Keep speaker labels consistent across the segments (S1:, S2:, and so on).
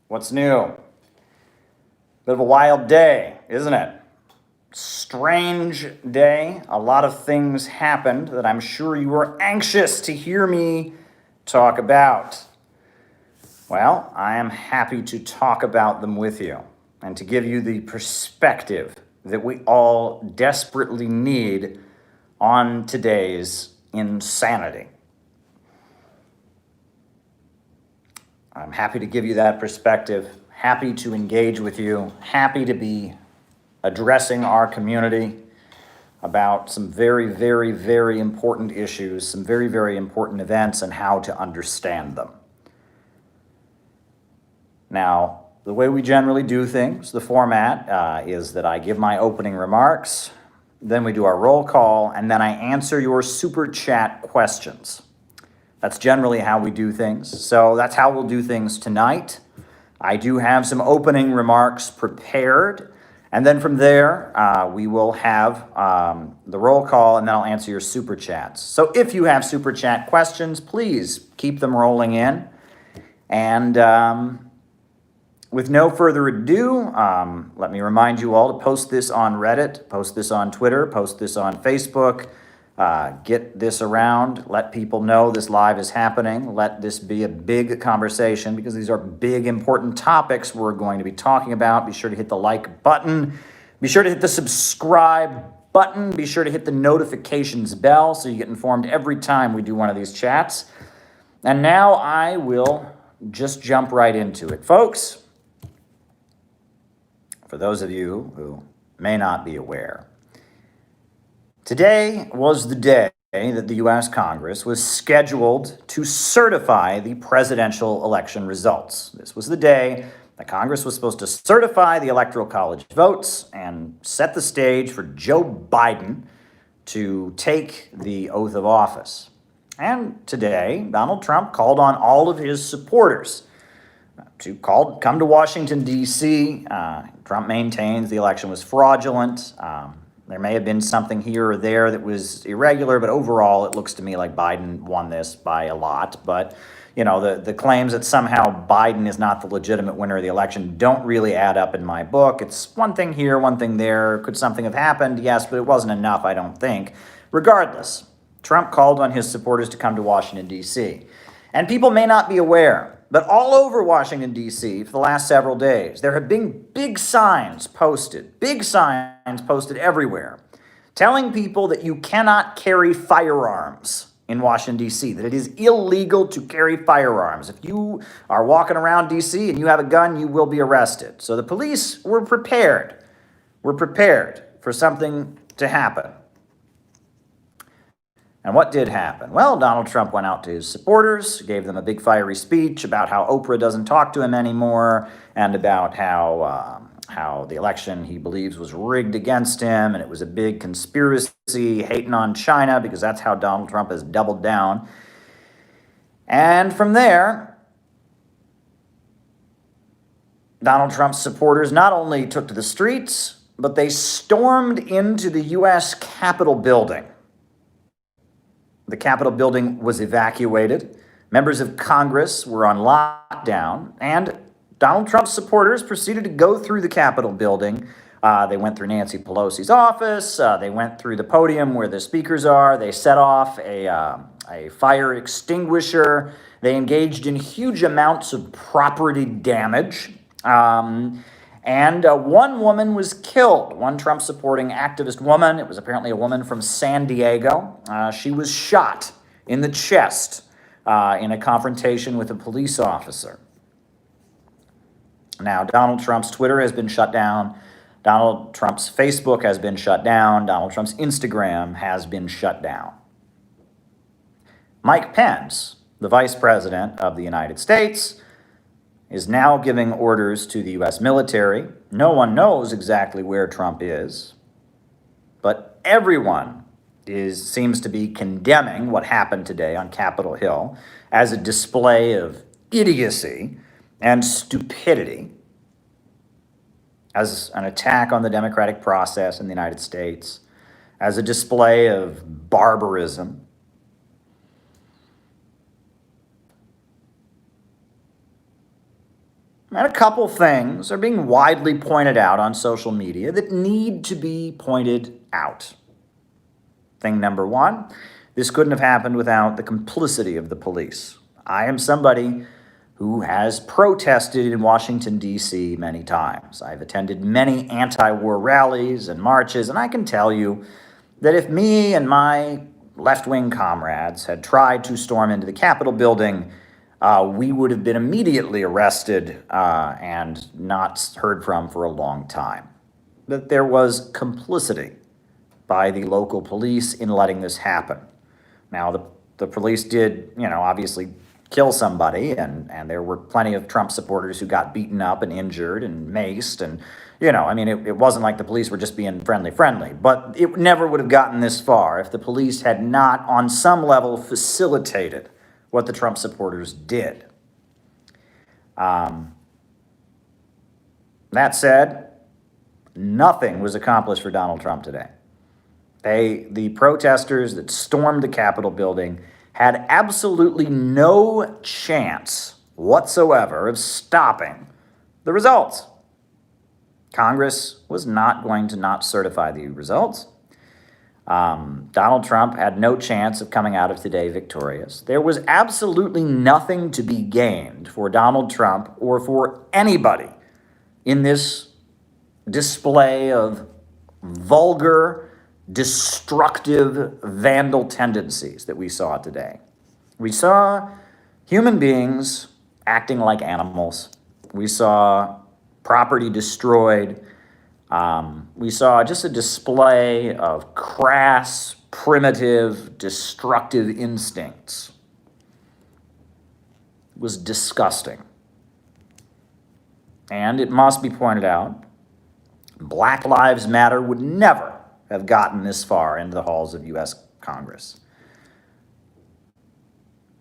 S1: What's new? Bit of a wild day, isn't it? Strange day. A lot of things happened that I'm sure you were anxious to hear me talk about. Well, I am happy to talk about them with you and to give you the perspective that we all desperately need on today's insanity. I'm happy to give you that perspective, happy to engage with you, happy to be addressing our community about some very, very, very important issues, some very, very important events, and how to understand them. Now, the way we generally do things, the format is that I give my opening remarks, then we do our roll call, and then I answer your super chat questions. That's generally how we do things. So that's how we'll do things tonight. I do have some opening remarks prepared. And then from there, we will have the roll call, and then I'll answer your super chats. So if you have super chat questions, please keep them rolling in. And with no further ado, let me remind you all to post this on Reddit, post this on Twitter, post this on Facebook. Get this around, let people know this live is happening, let this be a big conversation because these are big, important topics we're going to be talking about. Be sure to hit the like button, be sure to hit the subscribe button, be sure to hit the notifications bell so you get informed every time we do one of these chats. And now I will just jump right into it. Folks, for those of you who may not be aware, today was the day that the U.S. Congress was scheduled to certify the presidential election results. This was the day that Congress was supposed to certify the Electoral College votes and set the stage for Joe Biden to take the oath of office. And today, Donald Trump called on all of his supporters to come to Washington, D.C. Trump maintains the election was fraudulent. There may have been something here or there that was irregular, but overall it looks to me like Biden won this by a lot. But, you know, the claims that somehow Biden is not the legitimate winner of the election don't really add up in my book. It's one thing here, one thing there. Could something have happened? Yes, but it wasn't enough, I don't think. Regardless, Trump called on his supporters to come to Washington, D.C. And people may not be aware, but all over Washington, D.C. for the last several days, there have been big signs posted everywhere, telling people that you cannot carry firearms in Washington, D.C., that it is illegal to carry firearms. If you are walking around D.C. and you have a gun, you will be arrested. So the police were prepared. For something to happen. And what did happen? Well, Donald Trump went out to his supporters, gave them a big fiery speech about how Oprah doesn't talk to him anymore, and about how the election he believes was rigged against him, and it was a big conspiracy, hating on China, because that's how Donald Trump has doubled down. And from there, Donald Trump's supporters not only took to the streets, but they stormed into the U.S. Capitol building. The Capitol building was evacuated. Members of Congress were on lockdown, and Donald Trump's supporters proceeded to go through the Capitol building. They went through Nancy Pelosi's office. They went through the podium where the speakers are. They set off a fire extinguisher. They engaged in huge amounts of property damage. And one woman was killed, one Trump-supporting activist woman. It was apparently a woman from San Diego. She was shot in the chest in a confrontation with a police officer. Now, Donald Trump's Twitter has been shut down. Donald Trump's Facebook has been shut down. Donald Trump's Instagram has been shut down. Mike Pence, the Vice President of the United States, is now giving orders to the U.S. military. No one knows exactly where Trump is, but everyone seems to be condemning what happened today on Capitol Hill as a display of idiocy and stupidity, as an attack on the democratic process in the United States, as a display of barbarism. And a couple things are being widely pointed out on social media that need to be pointed out. Thing number one, this couldn't have happened without the complicity of the police. I am somebody who has protested in Washington, D.C. many times. I've attended many anti-war rallies and marches, and I can tell you that if me and my left-wing comrades had tried to storm into the Capitol building, we would have been immediately arrested and not heard from for a long time. That there was complicity by the local police in letting this happen. Now, the police did, obviously kill somebody, and there were plenty of Trump supporters who got beaten up and injured and maced, and, it wasn't like the police were just being friendly, but it never would have gotten this far if the police had not, on some level, facilitated what the Trump supporters did. That said, nothing was accomplished for Donald Trump today. The protesters that stormed the Capitol building had absolutely no chance whatsoever of stopping the results. Congress was not going to not certify the results. Donald Trump had no chance of coming out of today victorious. There was absolutely nothing to be gained for Donald Trump or for anybody in this display of vulgar, destructive, vandal tendencies that we saw today. We saw human beings acting like animals. We saw property destroyed. We saw just a display of crass, primitive, destructive instincts. It was disgusting. And it must be pointed out, Black Lives Matter would never have gotten this far into the halls of U.S. Congress.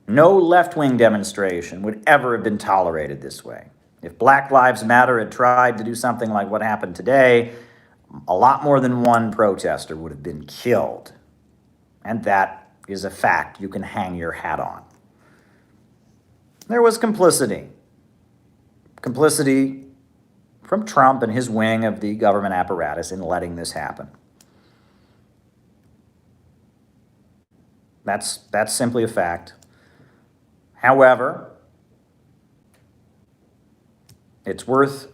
S1: No left-wing demonstration would ever have been tolerated this way. If Black Lives Matter had tried to do something like what happened today, a lot more than one protester would have been killed. And that is a fact you can hang your hat on. There was complicity. Complicity from Trump and his wing of the government apparatus in letting this happen. That's simply a fact. However, it's worth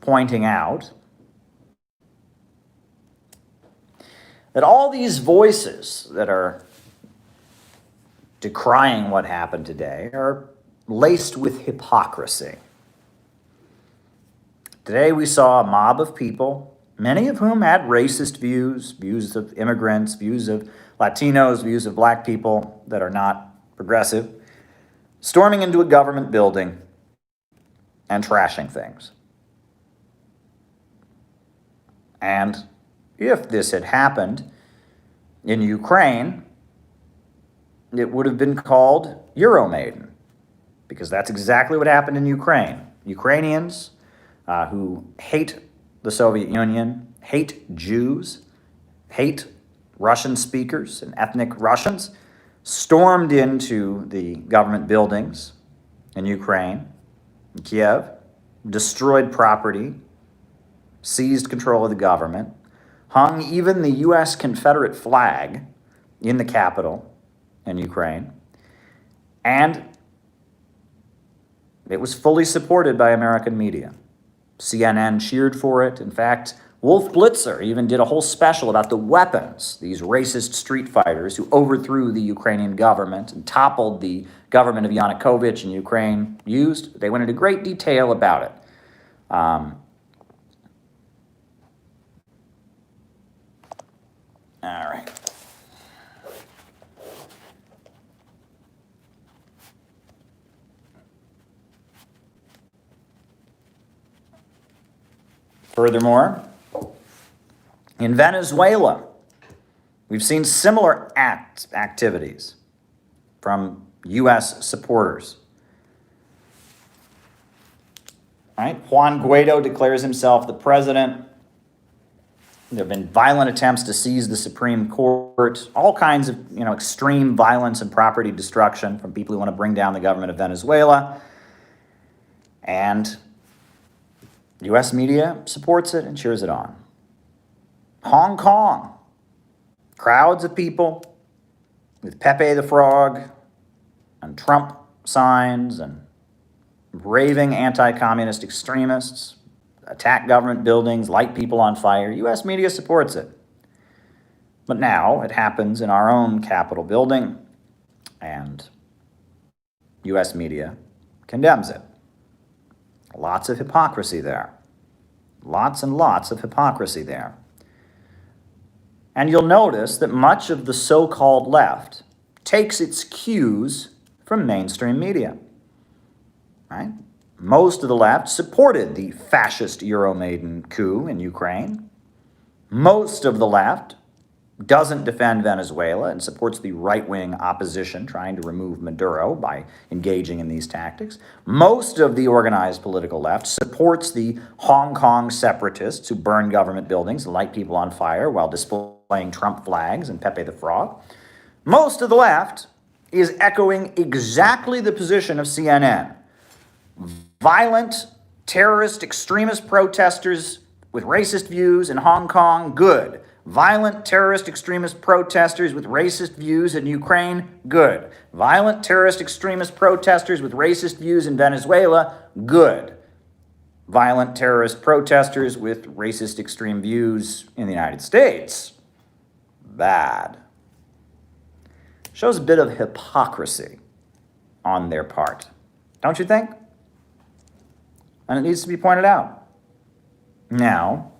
S1: pointing out that all these voices that are decrying what happened today are laced with hypocrisy. Today we saw a mob of people, many of whom had racist views, views of immigrants, views of Latinos, views of black people that are not progressive, storming into a government building and trashing things. And if this had happened in Ukraine, it would have been called Euromaidan, because that's exactly what happened in Ukraine. Ukrainians who hate the Soviet Union, hate Jews, hate Russian speakers and ethnic Russians, stormed into the government buildings in Ukraine, in Kiev, destroyed property, seized control of the government, hung even the U.S. Confederate flag in the capital in Ukraine, and it was fully supported by American media. CNN cheered for it. In fact, Wolf Blitzer even did a whole special about the weapons these racist street fighters who overthrew the Ukrainian government and toppled the government of Yanukovych in Ukraine used. They went into great detail about it. All right. Furthermore, in Venezuela, we've seen similar activities from U.S. supporters. All right? Juan Guaido declares himself the president. There have been violent attempts to seize the Supreme Court, all kinds of extreme violence and property destruction from people who want to bring down the government of Venezuela. And U.S. media supports it and cheers it on. Hong Kong, crowds of people with Pepe the Frog and Trump signs and raving anti-communist extremists attack government buildings, light people on fire. U.S. media supports it. But now it happens in our own Capitol building, and U.S. media condemns it. Lots of hypocrisy there. Lots and lots of hypocrisy there. And you'll notice that much of the so-called left takes its cues from mainstream media. Right? Most of the left supported the fascist Euromaidan coup in Ukraine. Most of the left doesn't defend Venezuela and supports the right-wing opposition trying to remove Maduro by engaging in these tactics. Most of the organized political left supports the Hong Kong separatists who burn government buildings and light people on fire while displaying Trump flags and Pepe the Frog. Most of the left is echoing exactly the position of CNN. Violent, terrorist, extremist protesters with racist views in Hong Kong, good. Violent, terrorist, extremist protesters with racist views in Ukraine, good. Violent, terrorist, extremist protesters with racist views in Venezuela, good. Violent, terrorist protesters with racist, extreme views in the United States, bad. Shows a bit of hypocrisy on their part, don't you think? And it needs to be pointed out. Now,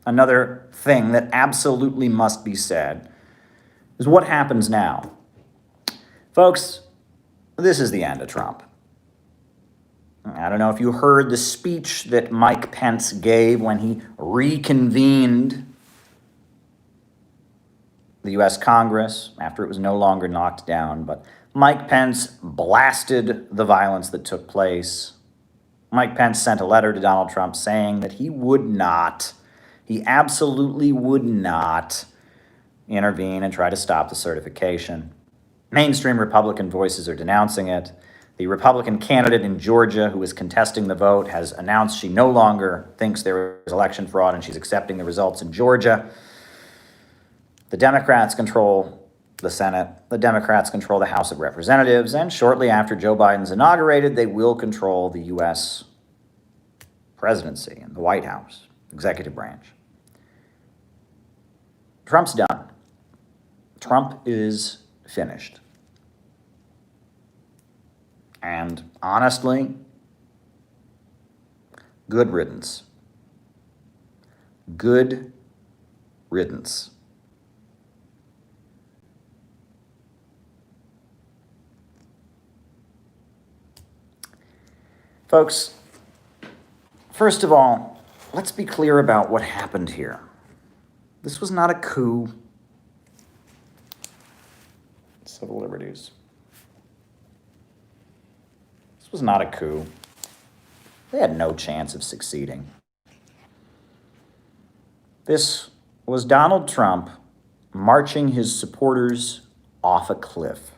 S1: another thing that absolutely must be said is what happens now. Folks, this is the end of Trump. I don't know if you heard the speech that Mike Pence gave when he reconvened the U.S. Congress after it was no longer knocked down, but Mike Pence blasted the violence that took place. Mike Pence sent a letter to Donald Trump saying that he absolutely would not intervene and try to stop the certification. Mainstream Republican voices are denouncing it. The Republican candidate in Georgia who is contesting the vote has announced she no longer thinks there was election fraud and she's accepting the results in Georgia. The Democrats control the Senate, the Democrats control the House of Representatives, and shortly after Joe Biden's inaugurated, they will control the U.S. presidency and the White House, executive branch. Trump's done. Trump is finished. And honestly, good riddance. Good riddance. Folks, first of all, let's be clear about what happened here. This was not a coup. Civil liberties. This was not a coup. They had no chance of succeeding. This was Donald Trump marching his supporters off a cliff.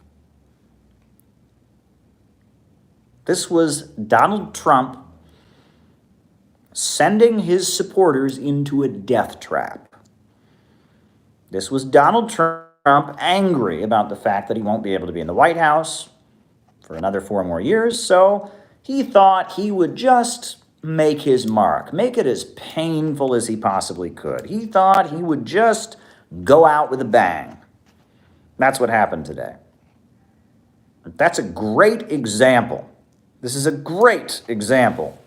S1: This was Donald Trump sending his supporters into a death trap. This was Donald Trump angry about the fact that he won't be able to be in the White House for another 4 more years, so he thought he would just make his mark, make it as painful as he possibly could. He thought he would just go out with a bang. That's what happened today. That's a great example. This is a great example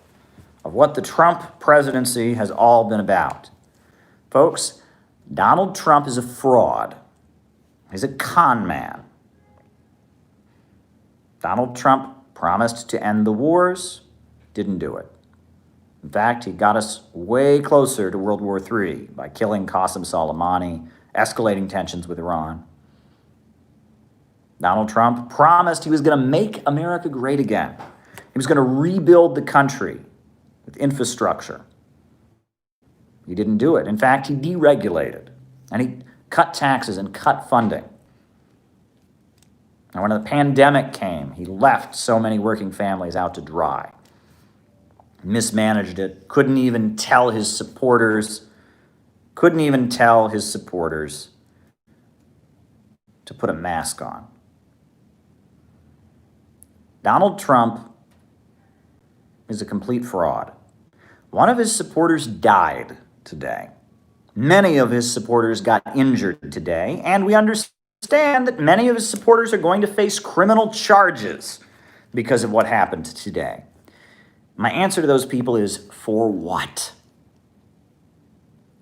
S1: of what the Trump presidency has all been about. Folks, Donald Trump is a fraud. He's a con man. Donald Trump promised to end the wars, didn't do it. In fact, he got us way closer to World War III by killing Qasem Soleimani, escalating tensions with Iran. Donald Trump promised he was going to make America great again. He was going to rebuild the country with infrastructure. He didn't do it. In fact, he deregulated, and he cut taxes and cut funding. And when the pandemic came, he left so many working families out to dry. mismanaged it, couldn't even tell his supporters to put a mask on. Donald Trump is a complete fraud. One of his supporters died today. Many of his supporters got injured today, and we understand that many of his supporters are going to face criminal charges because of what happened today. My answer to those people is, for what?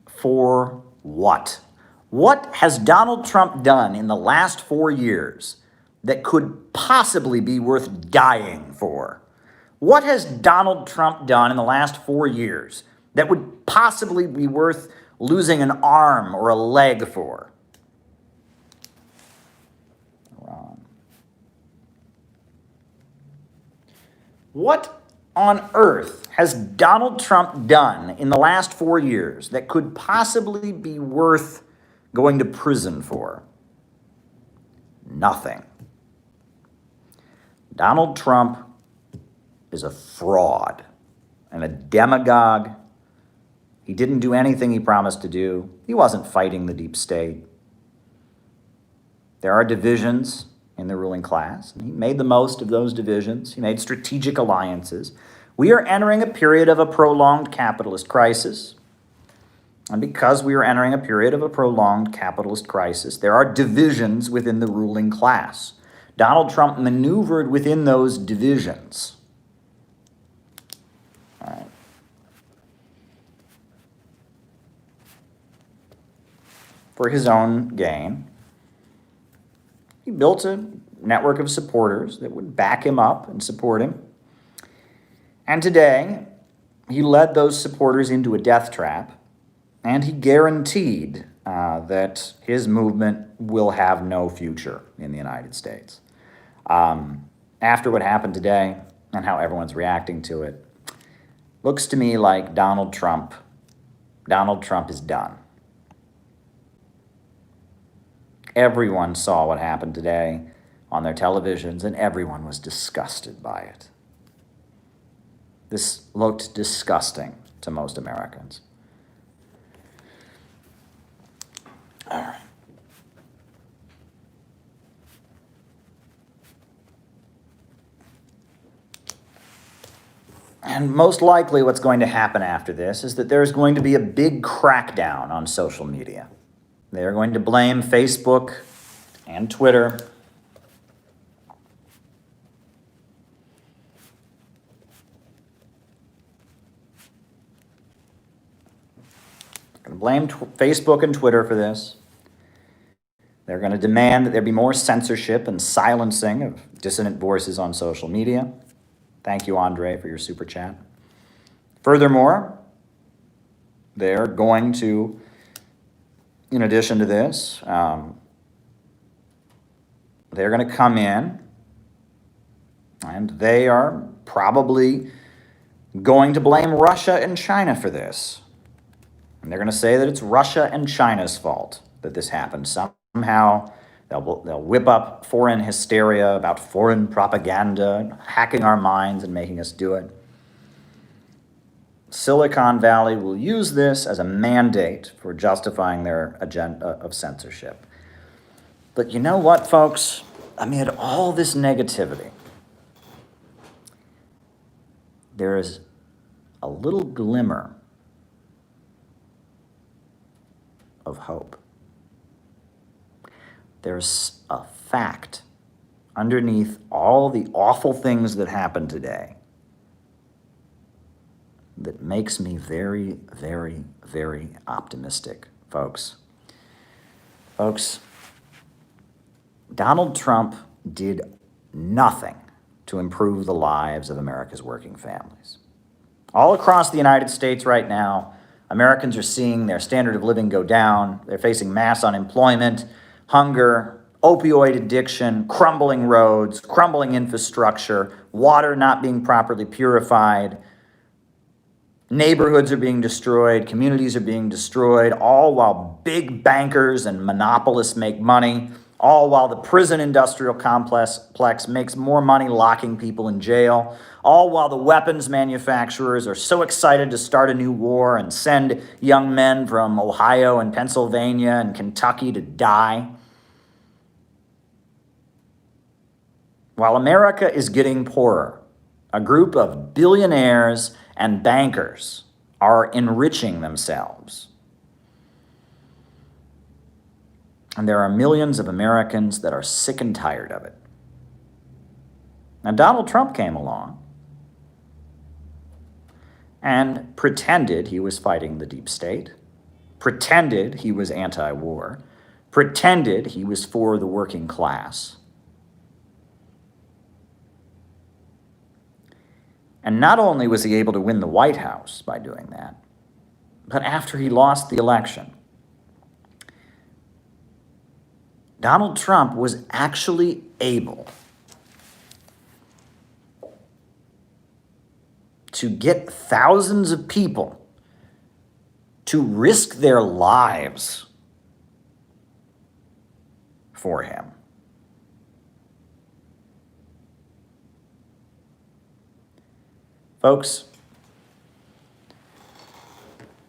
S1: For what? What has Donald Trump done in the last 4 years that could possibly be worth dying for? What has Donald Trump done in the last 4 years that would possibly be worth losing an arm or a leg for? What on earth has Donald Trump done in the last 4 years that could possibly be worth going to prison for? Nothing. Donald Trump is a fraud and a demagogue. He didn't do anything he promised to do. He wasn't fighting the deep state. There are divisions in the ruling class, and he made the most of those divisions. He made strategic alliances. We are entering a period of a prolonged capitalist crisis. And because we are entering a period of a prolonged capitalist crisis, there are divisions within the ruling class. Donald Trump maneuvered within those divisions. All right. For his own gain. He built a network of supporters that would back him up and support him. And today, he led those supporters into a death trap, and he guaranteed that his movement will have no future in the United States. After what happened today and how everyone's reacting to it, looks to me like Donald Trump is done. Everyone saw what happened today on their televisions, and everyone was disgusted by it. This looked disgusting to most Americans. All right. And most likely what's going to happen after this is that there's going to be a big crackdown on social media. They're going to blame Facebook and Twitter. They're going to blame Facebook and Twitter for this. They're going to demand that there be more censorship and silencing of dissident voices on social media. Thank you, Andre, for your super chat. Furthermore, they're going to, in addition to this, they're going to come in and they are probably going to blame Russia and China for this. And they're going to say that it's Russia and China's fault that this happened. Somehow they'll whip up foreign hysteria about foreign propaganda, hacking our minds and making us do it. Silicon Valley will use this as a mandate for justifying their agenda of censorship. But you know what, folks? Amid all this negativity, there is a little glimmer of hope. There's a fact underneath all the awful things that happened today that makes me very, very, very optimistic, folks. Folks, Donald Trump did nothing to improve the lives of America's working families. All across the United States right now, Americans are seeing their standard of living go down. They're facing mass unemployment, hunger, opioid addiction, crumbling roads, crumbling infrastructure, water not being properly purified. Neighborhoods are being destroyed, communities are being destroyed, all while big bankers and monopolists make money. all while the prison industrial complex makes more money locking people in jail, all while the weapons manufacturers are so excited to start a new war and send young men from Ohio and Pennsylvania and Kentucky to die. While America is getting poorer, a group of billionaires and bankers are enriching themselves. And there are millions of Americans that are sick and tired of it. Now, Donald Trump came along and pretended he was fighting the deep state, pretended he was anti-war, pretended he was for the working class. And not only was he able to win the White House by doing that, but after he lost the election, Donald Trump was actually able to get thousands of people to risk their lives for him. Folks,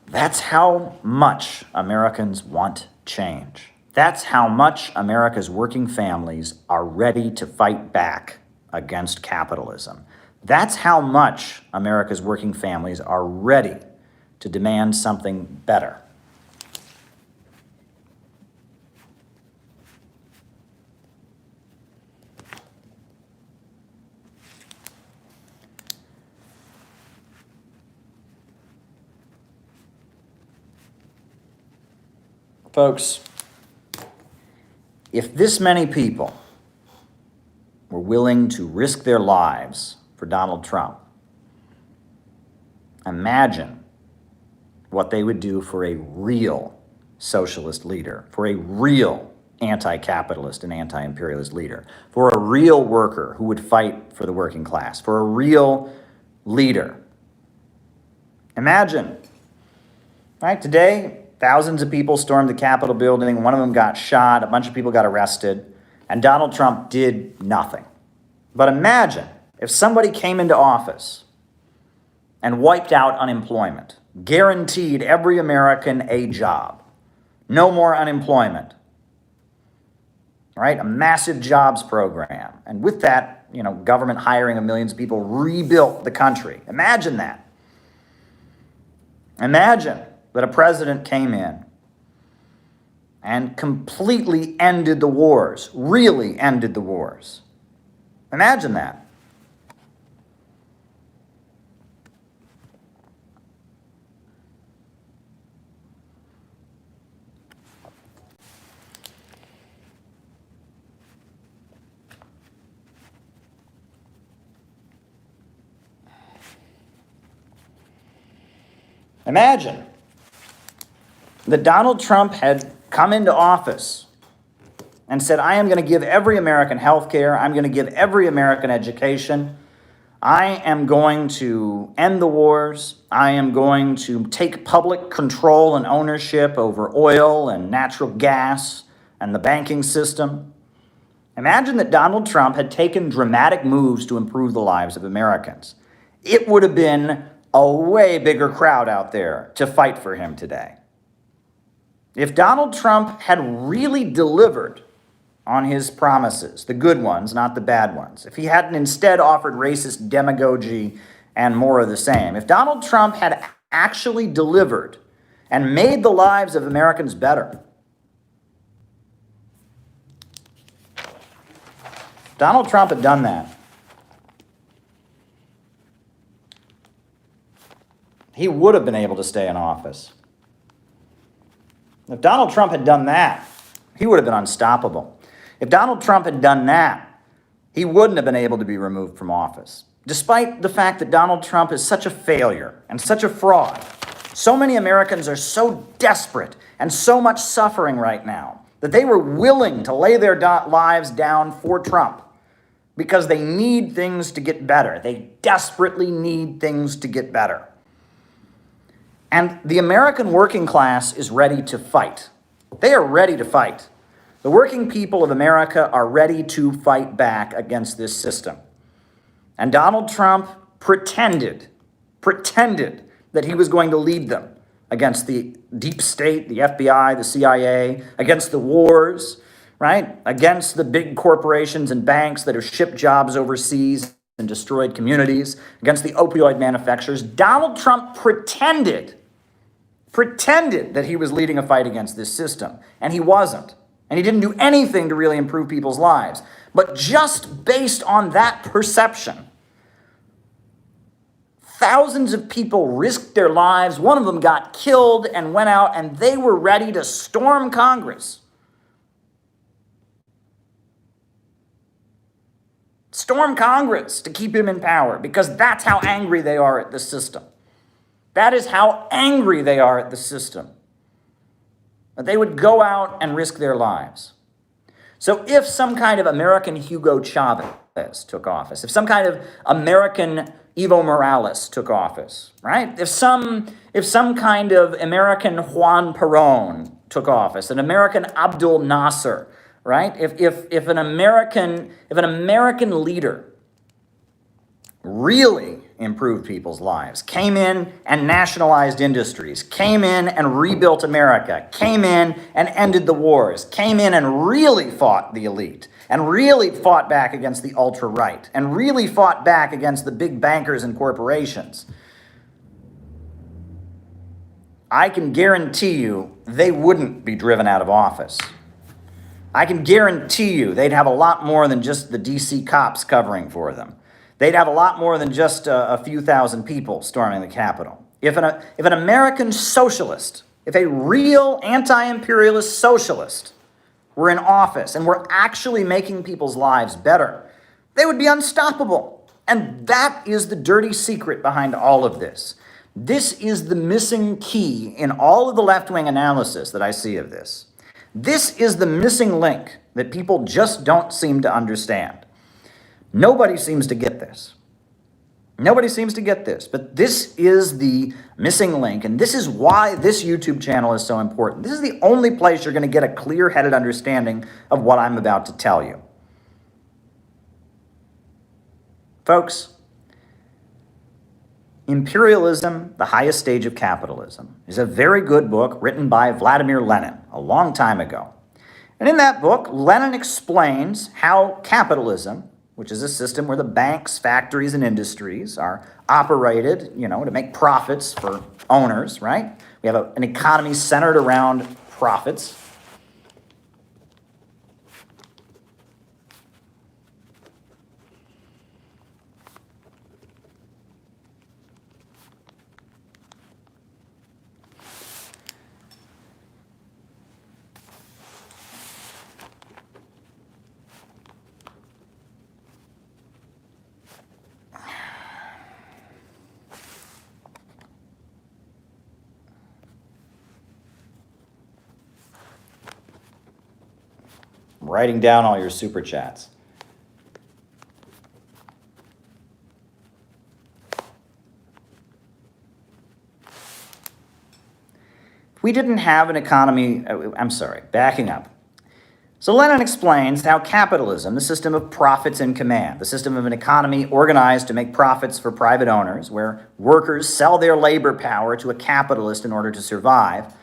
S1: that's how much Americans want change. That's how much America's working families are ready to fight back against capitalism. That's how much America's working families are ready to demand something better. Folks, if this many people were willing to risk their lives for Donald Trump, imagine what they would do for a real socialist leader, for a real anti-capitalist and anti-imperialist leader, for a real worker who would fight for the working class, for a real leader. Imagine, right, today, thousands of people stormed the Capitol building. One of them got shot. A bunch of people got arrested. And Donald Trump did nothing. But imagine if somebody came into office and wiped out unemployment, guaranteed every American a job, no more unemployment, right? A massive jobs program. And with that, government hiring of millions of people rebuilt the country. Imagine that. Imagine that a president came in and completely ended the wars, really ended the wars. Imagine that. Imagine that Donald Trump had come into office and said, I am going to give every American health care, I'm going to give every American education, I am going to end the wars, I am going to take public control and ownership over oil and natural gas and the banking system. Imagine that Donald Trump had taken dramatic moves to improve the lives of Americans. It would have been a way bigger crowd out there to fight for him today. If Donald Trump had really delivered on his promises, the good ones, not the bad ones, if he hadn't instead offered racist demagogy and more of the same, if Donald Trump had actually delivered and made the lives of Americans better, Donald Trump had done that, he would have been able to stay in office. If Donald Trump had done that, he would have been unstoppable. If Donald Trump had done that, he wouldn't have been able to be removed from office. Despite the fact that Donald Trump is such a failure and such a fraud, so many Americans are so desperate and so much suffering right now that they were willing to lay their lives down for Trump because they need things to get better. They desperately need things to get better. And the American working class is ready to fight. They are ready to fight. The working people of America are ready to fight back against this system. And Donald Trump pretended that he was going to lead them against the deep state, the FBI, the CIA, against the wars, right? Against the big corporations and banks that have shipped jobs overseas and destroyed communities, against the opioid manufacturers. Donald Trump pretended that he was leading a fight against this system, and he wasn't. And he didn't do anything to really improve people's lives. But just based on that perception, thousands of people risked their lives. One of them got killed and went out, and they were ready to storm Congress. Storm Congress to keep him in power, because that's how angry they are at the system. That is how angry they are at the system. That they would go out and risk their lives. So if some kind of American Hugo Chavez took office, if some kind of American Evo Morales took office, right? If some kind of American Juan Perón took office, an American Abdul Nasser, right? If an American leader really improved people's lives, came in and nationalized industries, came in and rebuilt America, came in and ended the wars, came in and really fought the elite, and really fought back against the ultra-right, and really fought back against the big bankers and corporations, I can guarantee you they wouldn't be driven out of office. I can guarantee you they'd have a lot more than just the DC cops covering for them. They'd have a lot more than just a few thousand people storming the Capitol. If an American socialist, if a real anti-imperialist socialist were in office and were actually making people's lives better, they would be unstoppable. And that is the dirty secret behind all of this. This is the missing key in all of the left-wing analysis that I see of this. This is the missing link that people just don't seem to understand. Nobody seems to get this. Nobody seems to get this, but this is the missing link, and this is why this YouTube channel is so important. This is the only place you're going to get a clear-headed understanding of what I'm about to tell you. Folks, Imperialism, the Highest Stage of Capitalism, is a very good book written by Vladimir Lenin a long time ago. And in that book, Lenin explains how capitalism, which is a system where the banks, factories, and industries are operated, to make profits for owners, right? We have an economy centered around profits. Writing down all your super chats. If we didn't have an economy, backing up. So Lenin explains how capitalism, the system of profits in command, the system of an economy organized to make profits for private owners, where workers sell their labor power to a capitalist in order to survive,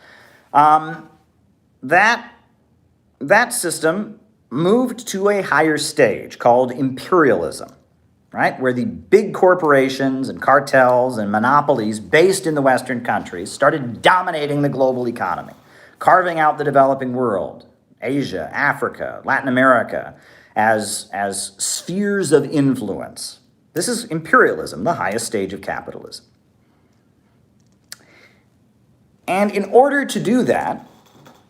S1: that system moved to a higher stage called imperialism, right? Where the big corporations and cartels and monopolies based in the Western countries started dominating the global economy, carving out the developing world, Asia, Africa, Latin America, as spheres of influence. This is imperialism, the highest stage of capitalism. And in order to do that,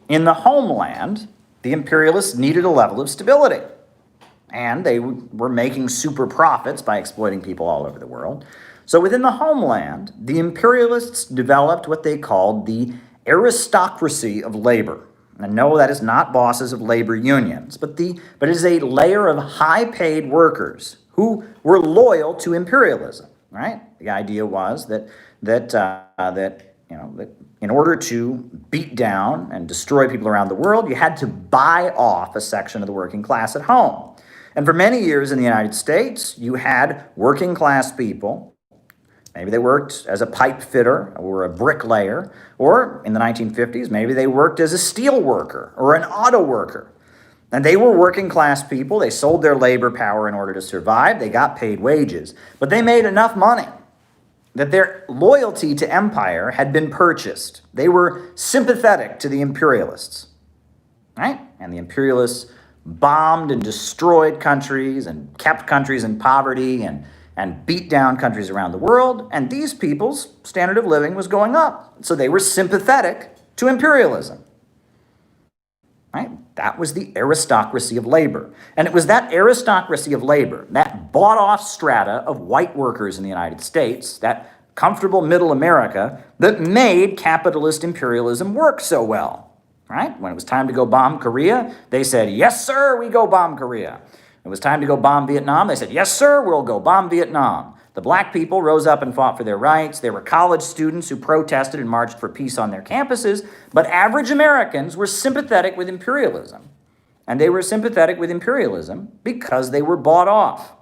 S1: in the homeland, the imperialists needed a level of stability. And they were making super profits by exploiting people all over the world. So within the homeland, the imperialists developed what they called the Aristocracy of Labor. And no, that is not bosses of labor unions, but it is a layer of high-paid workers who were loyal to imperialism, right? The idea was that in order to beat down and destroy people around the world, you had to buy off a section of the working class at home. And for many years in the United States, you had working class people. Maybe they worked as a pipe fitter or a bricklayer, or in the 1950s, maybe they worked as a steel worker or an auto worker. And they were working class people. They sold their labor power in order to survive. They got paid wages. But they made enough money that their loyalty to empire had been purchased. They were sympathetic to the imperialists, right? And the imperialists bombed and destroyed countries and kept countries in poverty and beat down countries around the world, and these people's standard of living was going up. So they were sympathetic to imperialism. Right? That was the aristocracy of labor. And it was that aristocracy of labor, that bought-off strata of white workers in the United States, that comfortable middle America, that made capitalist imperialism work so well. Right? When it was time to go bomb Korea, they said, yes, sir, we go bomb Korea. It was time to go bomb Vietnam. They said, yes, sir, we'll go bomb Vietnam. The black people rose up and fought for their rights. There were college students who protested and marched for peace on their campuses. But average Americans were sympathetic with imperialism. And they were sympathetic with imperialism because they were bought off.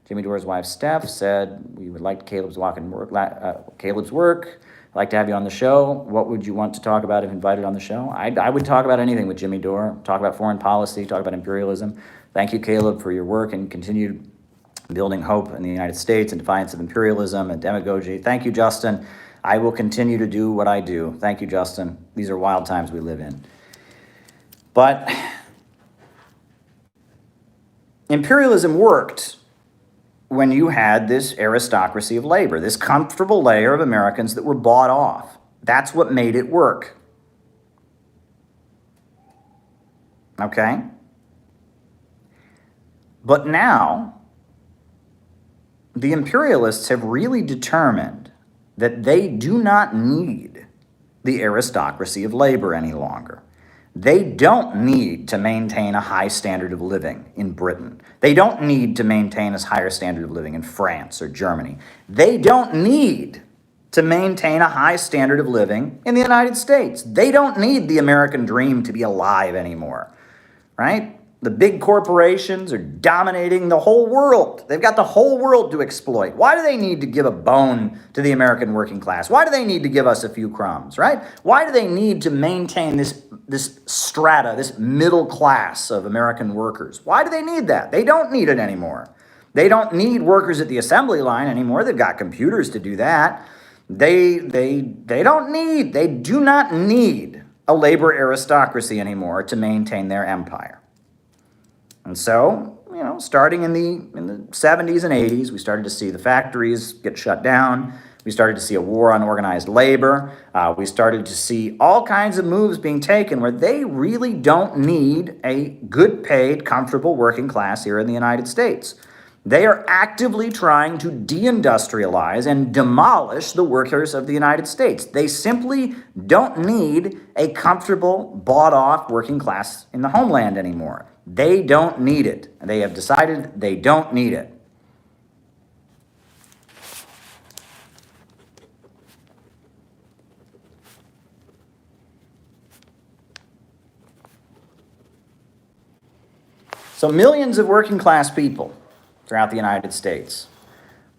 S1: Jimmy Dore's wife, Steph, said, we would like Caleb's work. I'd like to have you on the show. What would you want to talk about if invited on the show? I would talk about anything with Jimmy Dore. Talk about foreign policy, talk about imperialism. Thank you, Caleb, for your work and continued building hope in the United States in defiance of imperialism and demagogy. Thank you, Justin. I will continue to do what I do. Thank you, Justin. These are wild times we live in. But imperialism worked when you had this aristocracy of labor, this comfortable layer of Americans that were bought off. That's what made it work. Okay? But now, the imperialists have really determined that they do not need the aristocracy of labor any longer. They don't need to maintain a high standard of living in Britain. They don't need to maintain a higher standard of living in France or Germany. They don't need to maintain a high standard of living in the United States. They don't need the American dream to be alive anymore, right? The big corporations are dominating the whole world. They've got the whole world to exploit. Why do they need to give a bone to the American working class? Why do they need to give us a few crumbs, right? Why do they need to maintain this strata, this middle class of American workers? Why do they need that? They don't need it anymore. They don't need workers at the assembly line anymore. They've got computers to do that. They do not need a labor aristocracy anymore to maintain their empire. And so, starting in the 70s and 80s, we started to see the factories get shut down. We started to see a war on organized labor. We started to see all kinds of moves being taken where they really don't need a good paid, comfortable working class here in the United States. They are actively trying to deindustrialize and demolish the workers of the United States. They simply don't need a comfortable, bought-off working class in the homeland anymore. They don't need it. They have decided they don't need it. So millions of working class people throughout the United States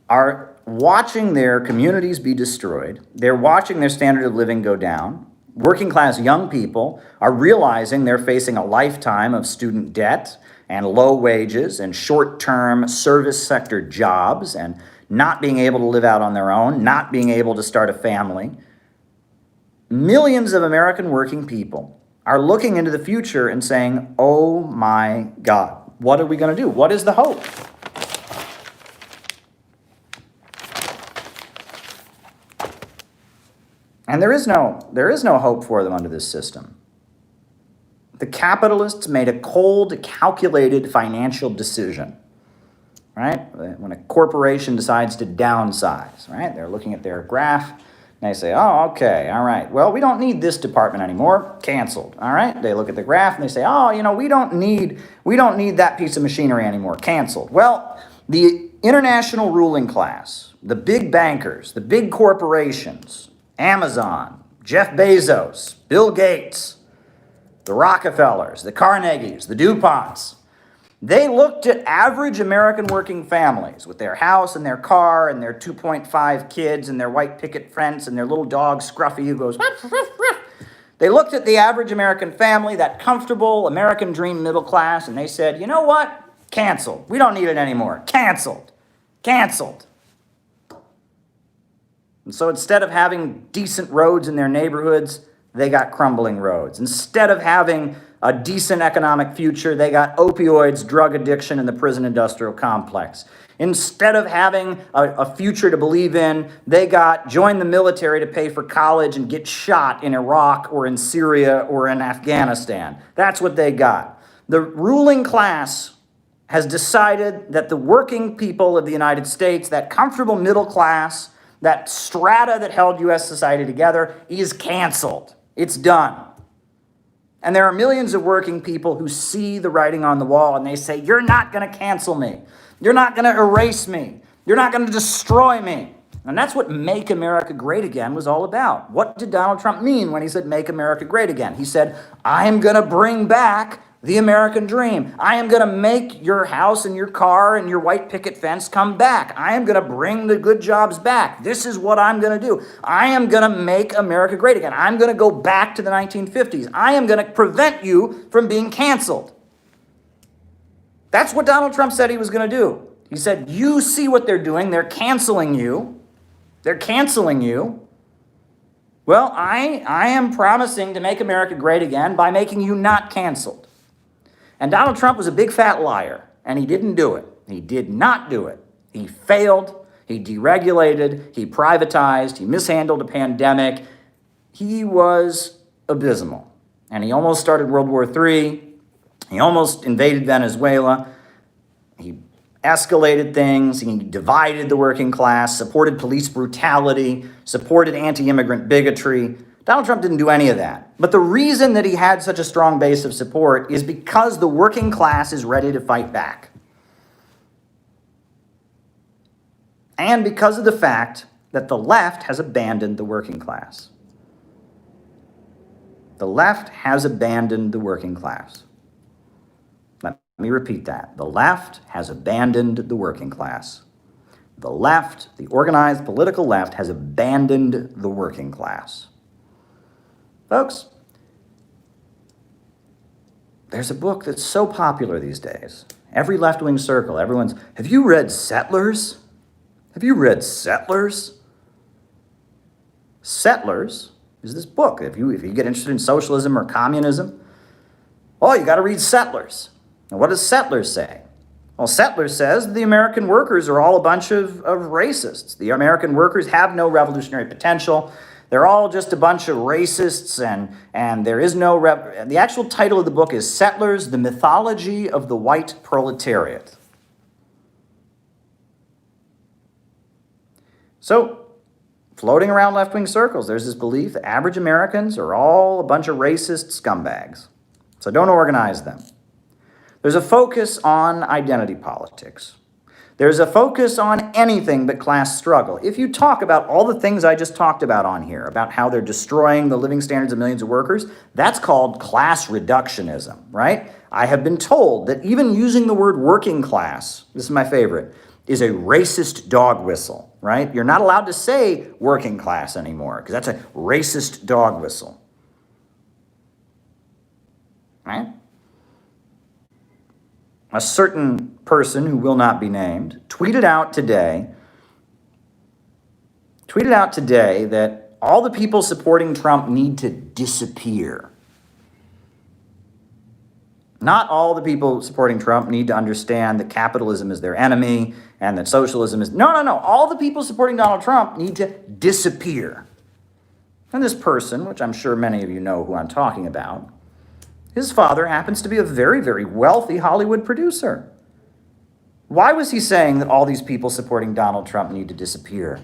S1: are watching their communities be destroyed. They're watching their standard of living go down. Working class young people are realizing they're facing a lifetime of student debt and low wages and short-term service sector jobs and not being able to live out on their own, not being able to start a family. Millions of American working people are looking into the future and saying, oh my God, what are we going to do? What is the hope? And there is no hope for them under this system. The capitalists made a cold, calculated financial decision, right? When a corporation decides to downsize, right? They're looking at their graph, and they say, oh, okay, all right. Well, we don't need this department anymore. Canceled, all right? They look at the graph, and they say, oh, we don't need that piece of machinery anymore. Canceled. Well, the international ruling class, the big bankers, the big corporations, Amazon, Jeff Bezos, Bill Gates, the Rockefellers, the Carnegies, the DuPonts. They looked at average American working families with their house and their car and their 2.5 kids and their white picket fence and their little dog Scruffy who goes, ruff, ruff, ruff. They looked at the average American family, that comfortable American dream middle class, and they said, you know what? Canceled. We don't need it anymore. Canceled. Canceled. And so instead of having decent roads in their neighborhoods, they got crumbling roads. Instead of having a decent economic future, they got opioids, drug addiction, and the prison industrial complex. Instead of having a future to believe in, they got join the military to pay for college and get shot in Iraq or in Syria or in Afghanistan. That's what they got. The ruling class has decided that the working people of the United States, that comfortable middle class, that strata that held U.S. society together, is canceled. It's done. And there are millions of working people who see the writing on the wall and they say, you're not going to cancel me. You're not going to erase me. You're not going to destroy me. And that's what Make America Great Again was all about. What did Donald Trump mean when he said Make America Great Again? He said, I am going to bring back the American dream. I am going to make your house and your car and your white picket fence come back. I am going to bring the good jobs back. This is what I'm going to do. I am going to make America great again. I'm going to go back to the 1950s. I am going to prevent you from being canceled. That's what Donald Trump said he was going to do. He said, you see what they're doing. They're canceling you. They're canceling you. Well, I am promising to make America great again by making you not canceled. And Donald Trump was a big fat liar, and he didn't do it. He did not do it. He failed. He deregulated. He privatized. He mishandled a pandemic. He was abysmal. And he almost started World War III. He almost invaded Venezuela. He escalated things. He divided the working class, supported police brutality, supported anti-immigrant bigotry. Donald Trump didn't do any of that. But the reason that he had such a strong base of support is because the working class is ready to fight back. And because of the fact that the left has abandoned the working class. The left has abandoned the working class. Let me repeat that. The left has abandoned the working class. The left, the organized political left, has abandoned the working class. Folks, there's a book that's so popular these days. Every left-wing circle, everyone's, have you read Settlers? Have you read Settlers? Settlers is this book. If you get interested in socialism or communism, oh, you got to read Settlers. And what does Settlers say? Well, Settlers says the American workers are all a bunch of racists. The American workers have no revolutionary potential. They're all just a bunch of racists, and there is no... The actual title of the book is Settlers, The Mythology of the White Proletariat. So, floating around left-wing circles, there's this belief that average Americans are all a bunch of racist scumbags. So don't organize them. There's a focus on identity politics. There's a focus on anything but class struggle. If you talk about all the things I just talked about on here, about how they're destroying the living standards of millions of workers, that's called class reductionism, right? I have been told that even using the word working class, this is my favorite, is a racist dog whistle, right? You're not allowed to say working class anymore because that's a racist dog whistle, right? A certain person who will not be named tweeted out today that all the people supporting Trump need to disappear. Not all the people supporting Trump need to understand that capitalism is their enemy and that socialism is... No. All the people supporting Donald Trump need to disappear. And this person, which I'm sure many of you know who I'm talking about, his father happens to be a very, very wealthy Hollywood producer. Why was he saying that all these people supporting Donald Trump need to disappear?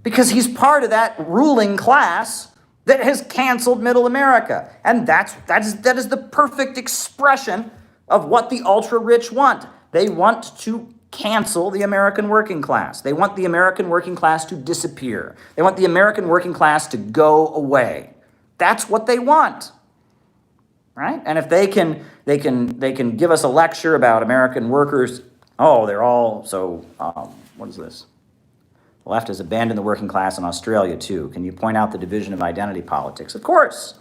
S1: Because he's part of that ruling class that has canceled middle America. And that is the perfect expression of what the ultra-rich want. They want to cancel the American working class. They want the American working class to disappear. They want the American working class to go away. That's what they want, right? And if they can give us a lecture about American workers, oh, they're all so, what is this? The left has abandoned the working class in Australia too. Can you point out the division of identity politics? Of course.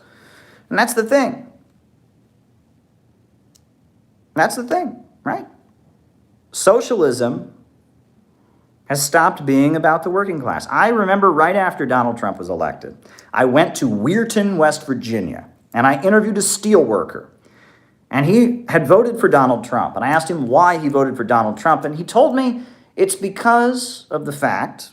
S1: And that's the thing. That's the thing, right? Socialism has stopped being about the working class. I remember right after Donald Trump was elected, I went to Weirton, West Virginia, and I interviewed a steel worker. And he had voted for Donald Trump. And I asked him why he voted for Donald Trump. And he told me it's because of the fact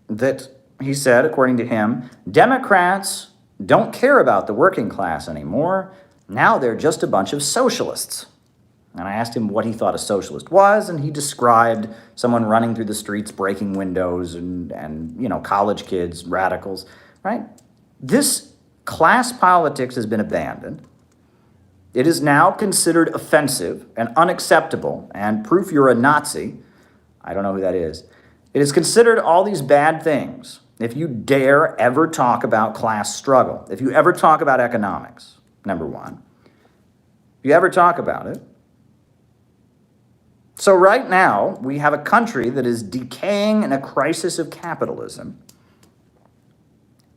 S1: that, he said, according to him, Democrats don't care about the working class anymore. Now they're just a bunch of socialists. And I asked him what he thought a socialist was, and he described someone running through the streets, breaking windows, and you know, college kids, radicals, right? This class politics has been abandoned. It is now considered offensive and unacceptable and proof you're a Nazi. I don't know who that is. It is considered all these bad things if you dare ever talk about class struggle, if you ever talk about economics, number one. If you ever talk about it. So right now, we have a country that is decaying in a crisis of capitalism,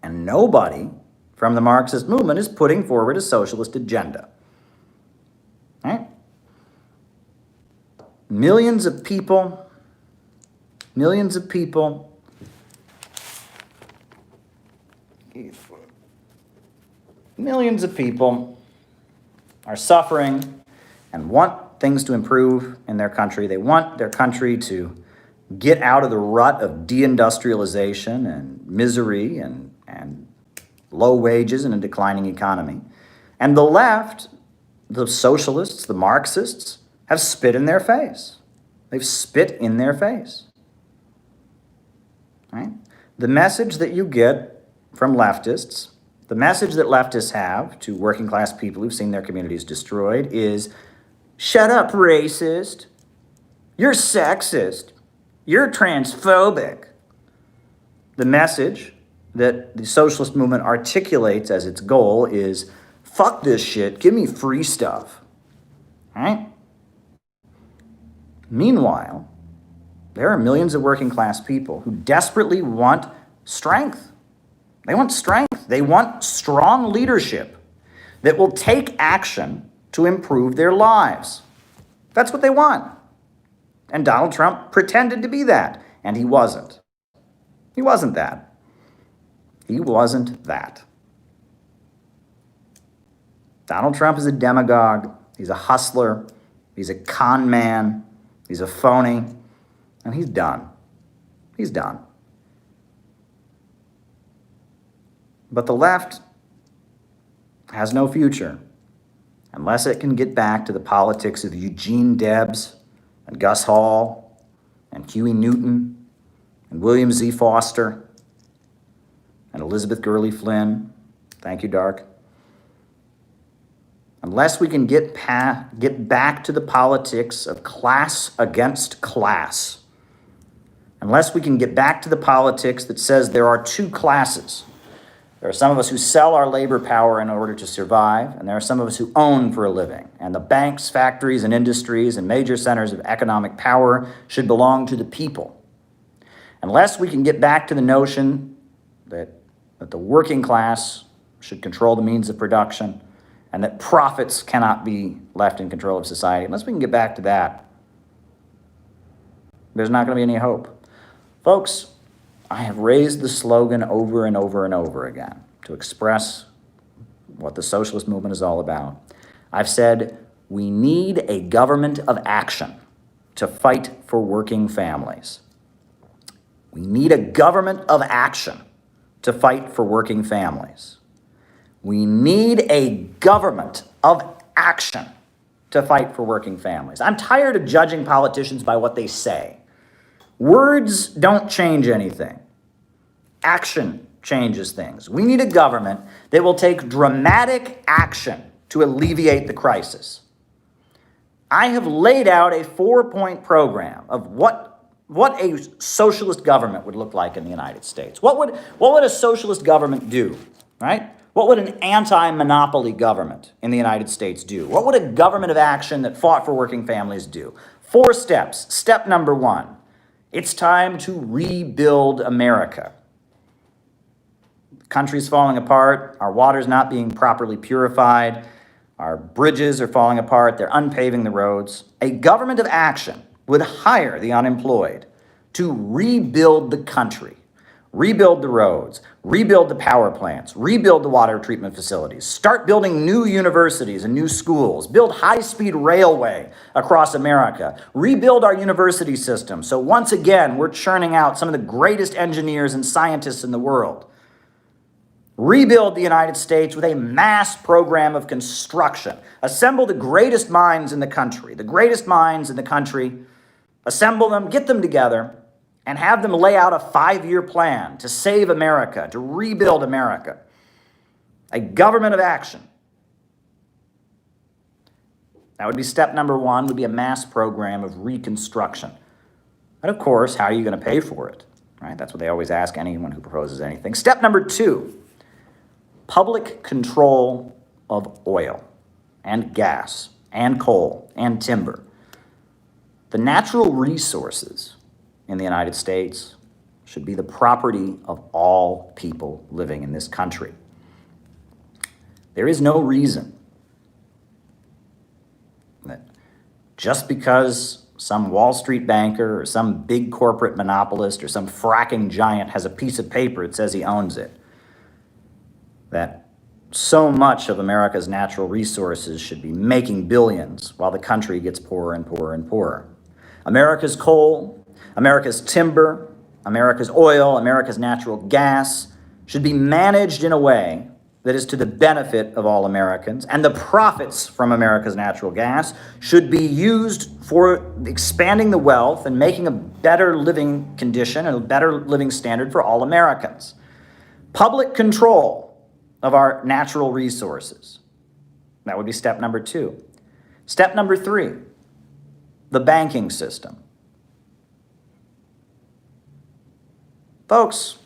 S1: and nobody from the Marxist movement is putting forward a socialist agenda. Right? Millions of people are suffering and want things to improve in their country. They want their country to get out of the rut of deindustrialization and misery and low wages and a declining economy. And the left, the socialists, the Marxists, have spit in their face. They've spit in their face. Right? The message that you get from leftists, the message that leftists have to working class people who've seen their communities destroyed is, shut up, racist. You're sexist. You're transphobic. The message that the socialist movement articulates as its goal is, fuck this shit, give me free stuff. Right? Meanwhile, there are millions of working class people who desperately want strength. They want strength. They want strong leadership that will take action to improve their lives. That's what they want. And Donald Trump pretended to be that, and he wasn't. He wasn't that. He wasn't that. Donald Trump is a demagogue. He's a hustler. He's a con man. He's a phony. And he's done. He's done. But the left has no future unless it can get back to the politics of Eugene Debs and Gus Hall and Huey Newton and William Z. Foster and Elizabeth Gurley Flynn. Thank you, Dark. Unless we can get back to the politics of class against class, unless we can get back to the politics that says there are two classes. There are some of us who sell our labor power in order to survive, and there are some of us who own for a living. And the banks, factories, and industries and major centers of economic power should belong to the people. Unless we can get back to the notion that the working class should control the means of production and that profits cannot be left in control of society, unless we can get back to that, there's not going to be any hope. Folks, I have raised the slogan over and over and over again to express what the socialist movement is all about. I've said we need a government of action to fight for working families. We need a government of action to fight for working families. We need a government of action to fight for working families. I'm tired of judging politicians by what they say. Words don't change anything. Action changes things. We need a government that will take dramatic action to alleviate the crisis. I have laid out a 4-point program of what what a socialist government would look like in the United States. What would a socialist government do, right? What would an anti-monopoly government in the United States do? What would a government of action that fought for working families do? 4 steps. Step number 1, it's time to rebuild America. The country's falling apart, our water's not being properly purified, our bridges are falling apart, they're unpaving the roads. A government of action would hire the unemployed to rebuild the country, rebuild the roads, rebuild the power plants, rebuild the water treatment facilities, start building new universities and new schools, build high-speed railway across America, rebuild our university system. So once again, we're churning out some of the greatest engineers and scientists in the world. Rebuild the United States with a mass program of construction. Assemble the greatest minds in the country, assemble them, get them together, and have them lay out a 5-year plan to save America, to rebuild America. A government of action. That would be step number 1, would be a mass program of reconstruction. And of course, how are you going to pay for it? Right? That's what they always ask anyone who proposes anything. Step number 2, public control of oil and gas and coal and timber. The natural resources in the United States should be the property of all people living in this country. There is no reason that just because some Wall Street banker or some big corporate monopolist or some fracking giant has a piece of paper that says he owns it, that so much of America's natural resources should be making billions while the country gets poorer and poorer and poorer. America's coal, America's timber, America's oil, America's natural gas should be managed in a way that is to the benefit of all Americans, and the profits from America's natural gas should be used for expanding the wealth and making a better living condition and a better living standard for all Americans. Public control of our natural resources. That would be step number 2. Step number 3, the banking system. Folks,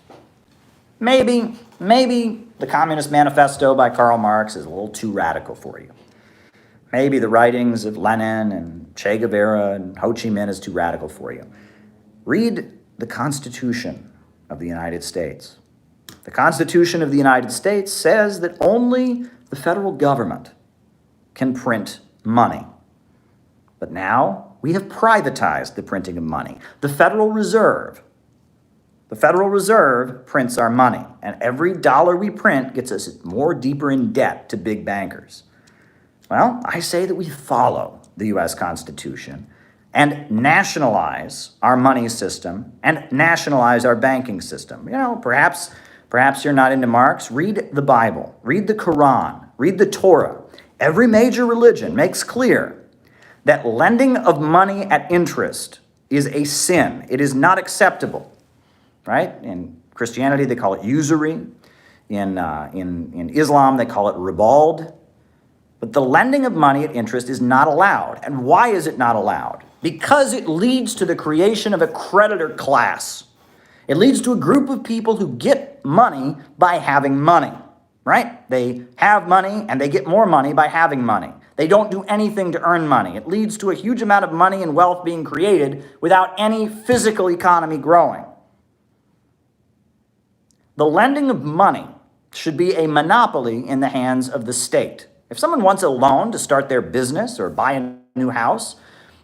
S1: maybe the Communist Manifesto by Karl Marx is a little too radical for you. Maybe the writings of Lenin and Che Guevara and Ho Chi Minh is too radical for you. Read the Constitution of the United States. The Constitution of the United States says that only the federal government can print money. But now we have privatized the printing of money. The Federal Reserve prints our money, and every dollar we print gets us more deeper in debt to big bankers. Well, I say that we follow the U.S. Constitution and nationalize our money system and nationalize our banking system. You know, perhaps you're not into Marx. Read the Bible, read the Quran, read the Torah. Every major religion makes clear that lending of money at interest is a sin. It is not acceptable, right? In Christianity, they call it usury. In Islam, they call it ribald. But the lending of money at interest is not allowed. And why is it not allowed? Because it leads to the creation of a creditor class. It leads to a group of people who get money by having money, right? They have money and they get more money by having money. They don't do anything to earn money. It leads to a huge amount of money and wealth being created without any physical economy growing. The lending of money should be a monopoly in the hands of the state. If someone wants a loan to start their business or buy a new house,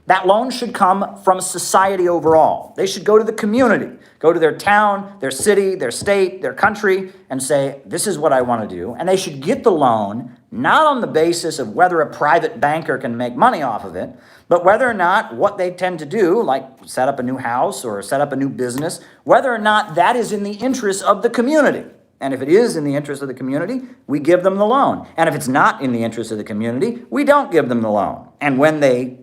S1: that loan should come from society overall. They should go to the community, go to their town, their city, their state, their country, and say, this is what I want to do. And they should get the loan, not on the basis of whether a private banker can make money off of it, but whether or not what they tend to do, like set up a new house or set up a new business, whether or not that is in the interest of the community. And if it is in the interest of the community, we give them the loan. And if it's not in the interest of the community, we don't give them the loan. And when they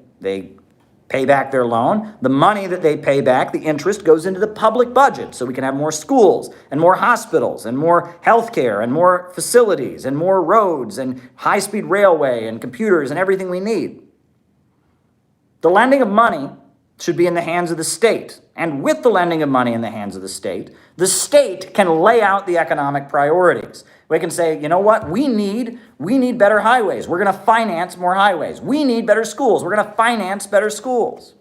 S1: pay back their loan, the money that they pay back, the interest, goes into the public budget so we can have more schools and more hospitals and more healthcare and more facilities and more roads and high-speed railway and computers and everything we need. The lending of money should be in the hands of the state. And with the lending of money in the hands of the state can lay out the economic priorities. We can say, you know what, we need better highways. We're going to finance more highways. We need better schools. We're going to finance better schools.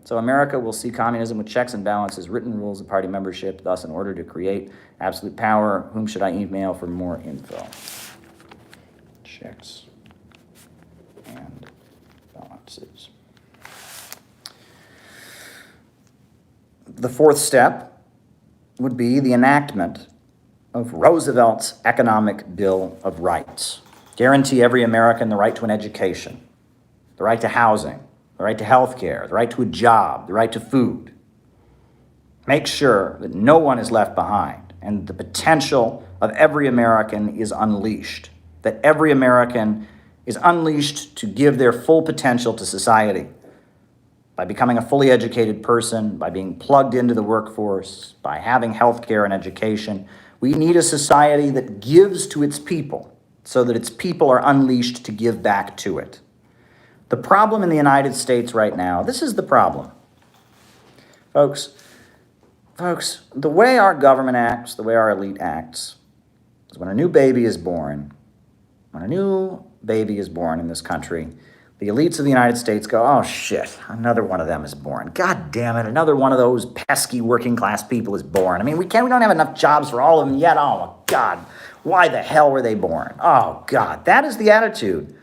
S1: So America will see communism with checks and balances, written rules of party membership. Thus, in order to create absolute power, whom should I email for more info? Checks and balances. The fourth step would be the enactment of Roosevelt's Economic Bill of Rights. Guarantee every American the right to an education, the right to housing, the right to health care, the right to a job, the right to food. Make sure that no one is left behind and the potential of every American is unleashed, that every American is unleashed to give their full potential to society by becoming a fully educated person, by being plugged into the workforce, by having health care and education. We need a society that gives to its people so that its people are unleashed to give back to it. The problem in the United States right now, this is the problem. Folks, the way our government acts, the way our elite acts, is when a new baby is born in this country, the elites of the United States go, oh shit, another one of them is born. God damn it, another one of those pesky working class people is born. I mean, we don't have enough jobs for all of them yet. Oh my God, why the hell were they born? Oh God, that is the attitude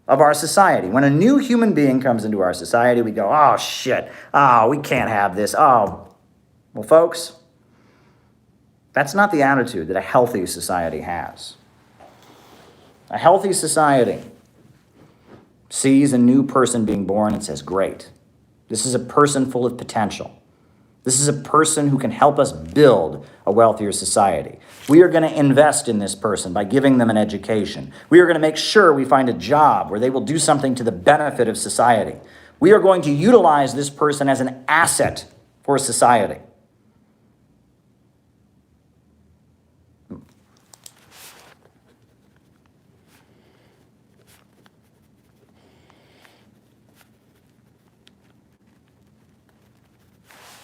S1: of our society. When a new human being comes into our society, we go, oh shit, oh, we can't have this. Oh, well folks, that's not the attitude that a healthy society has. A healthy society sees a new person being born and says, great, this is a person full of potential. This is a person who can help us build a wealthier society. We are going to invest in this person by giving them an education. We are going to make sure we find a job where they will do something to the benefit of society. We are going to utilize this person as an asset for society.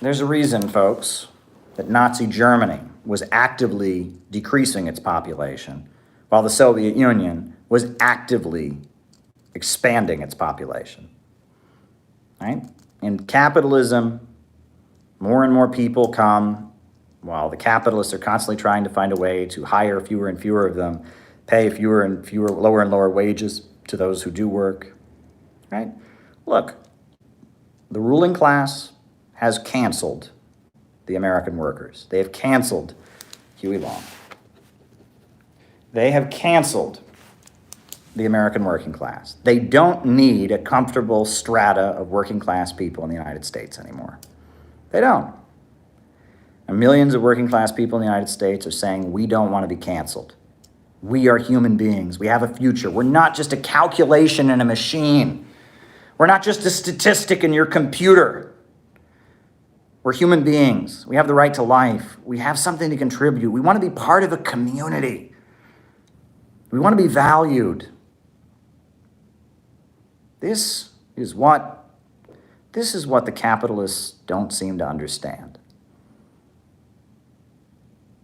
S1: There's a reason, folks, that Nazi Germany was actively decreasing its population, while the Soviet Union was actively expanding its population. Right? In capitalism, more and more people come, while the capitalists are constantly trying to find a way to hire fewer and fewer of them, pay fewer and fewer, lower and lower wages to those who do work. Right? Look, the ruling class has canceled the American workers. They have canceled Huey Long. They have canceled the American working class. They don't need a comfortable strata of working class people in the United States anymore. They don't. And millions of working class people in the United States are saying, we don't want to be canceled. We are human beings. We have a future. We're not just a calculation in a machine. We're not just a statistic in your computer. We're human beings. We have the right to life. We have something to contribute. We want to be part of a community. We want to be valued. This is what the capitalists don't seem to understand.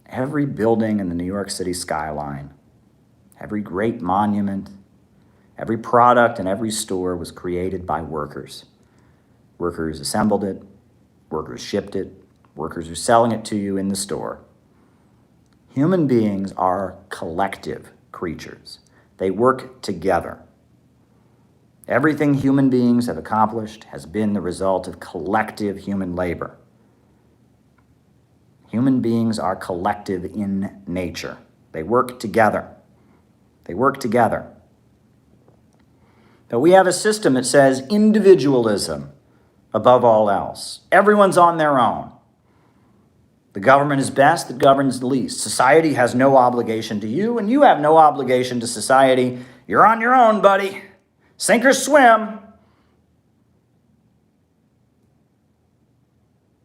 S1: Every building in the New York City skyline, every great monument, every product in every store was created by workers. Workers assembled it. Workers shipped it. Workers are selling it to you in the store. Human beings are collective creatures. They work together. Everything human beings have accomplished has been the result of collective human labor. Human beings are collective in nature. They work together. They work together. But we have a system that says individualism above all else. Everyone's on their own. The government is best, the governs least. Society has no obligation to you, and you have no obligation to society. You're on your own, buddy. Sink or swim.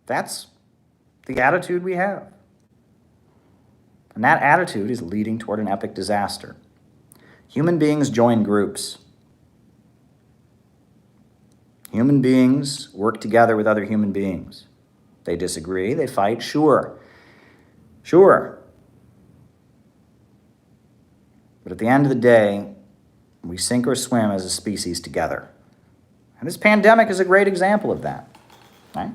S1: That's the attitude we have. And that attitude is leading toward an epic disaster. Human beings join groups. Human beings work together with other human beings. They disagree, they fight, sure. Sure. But at the end of the day, we sink or swim as a species together. And this pandemic is a great example of that. Right?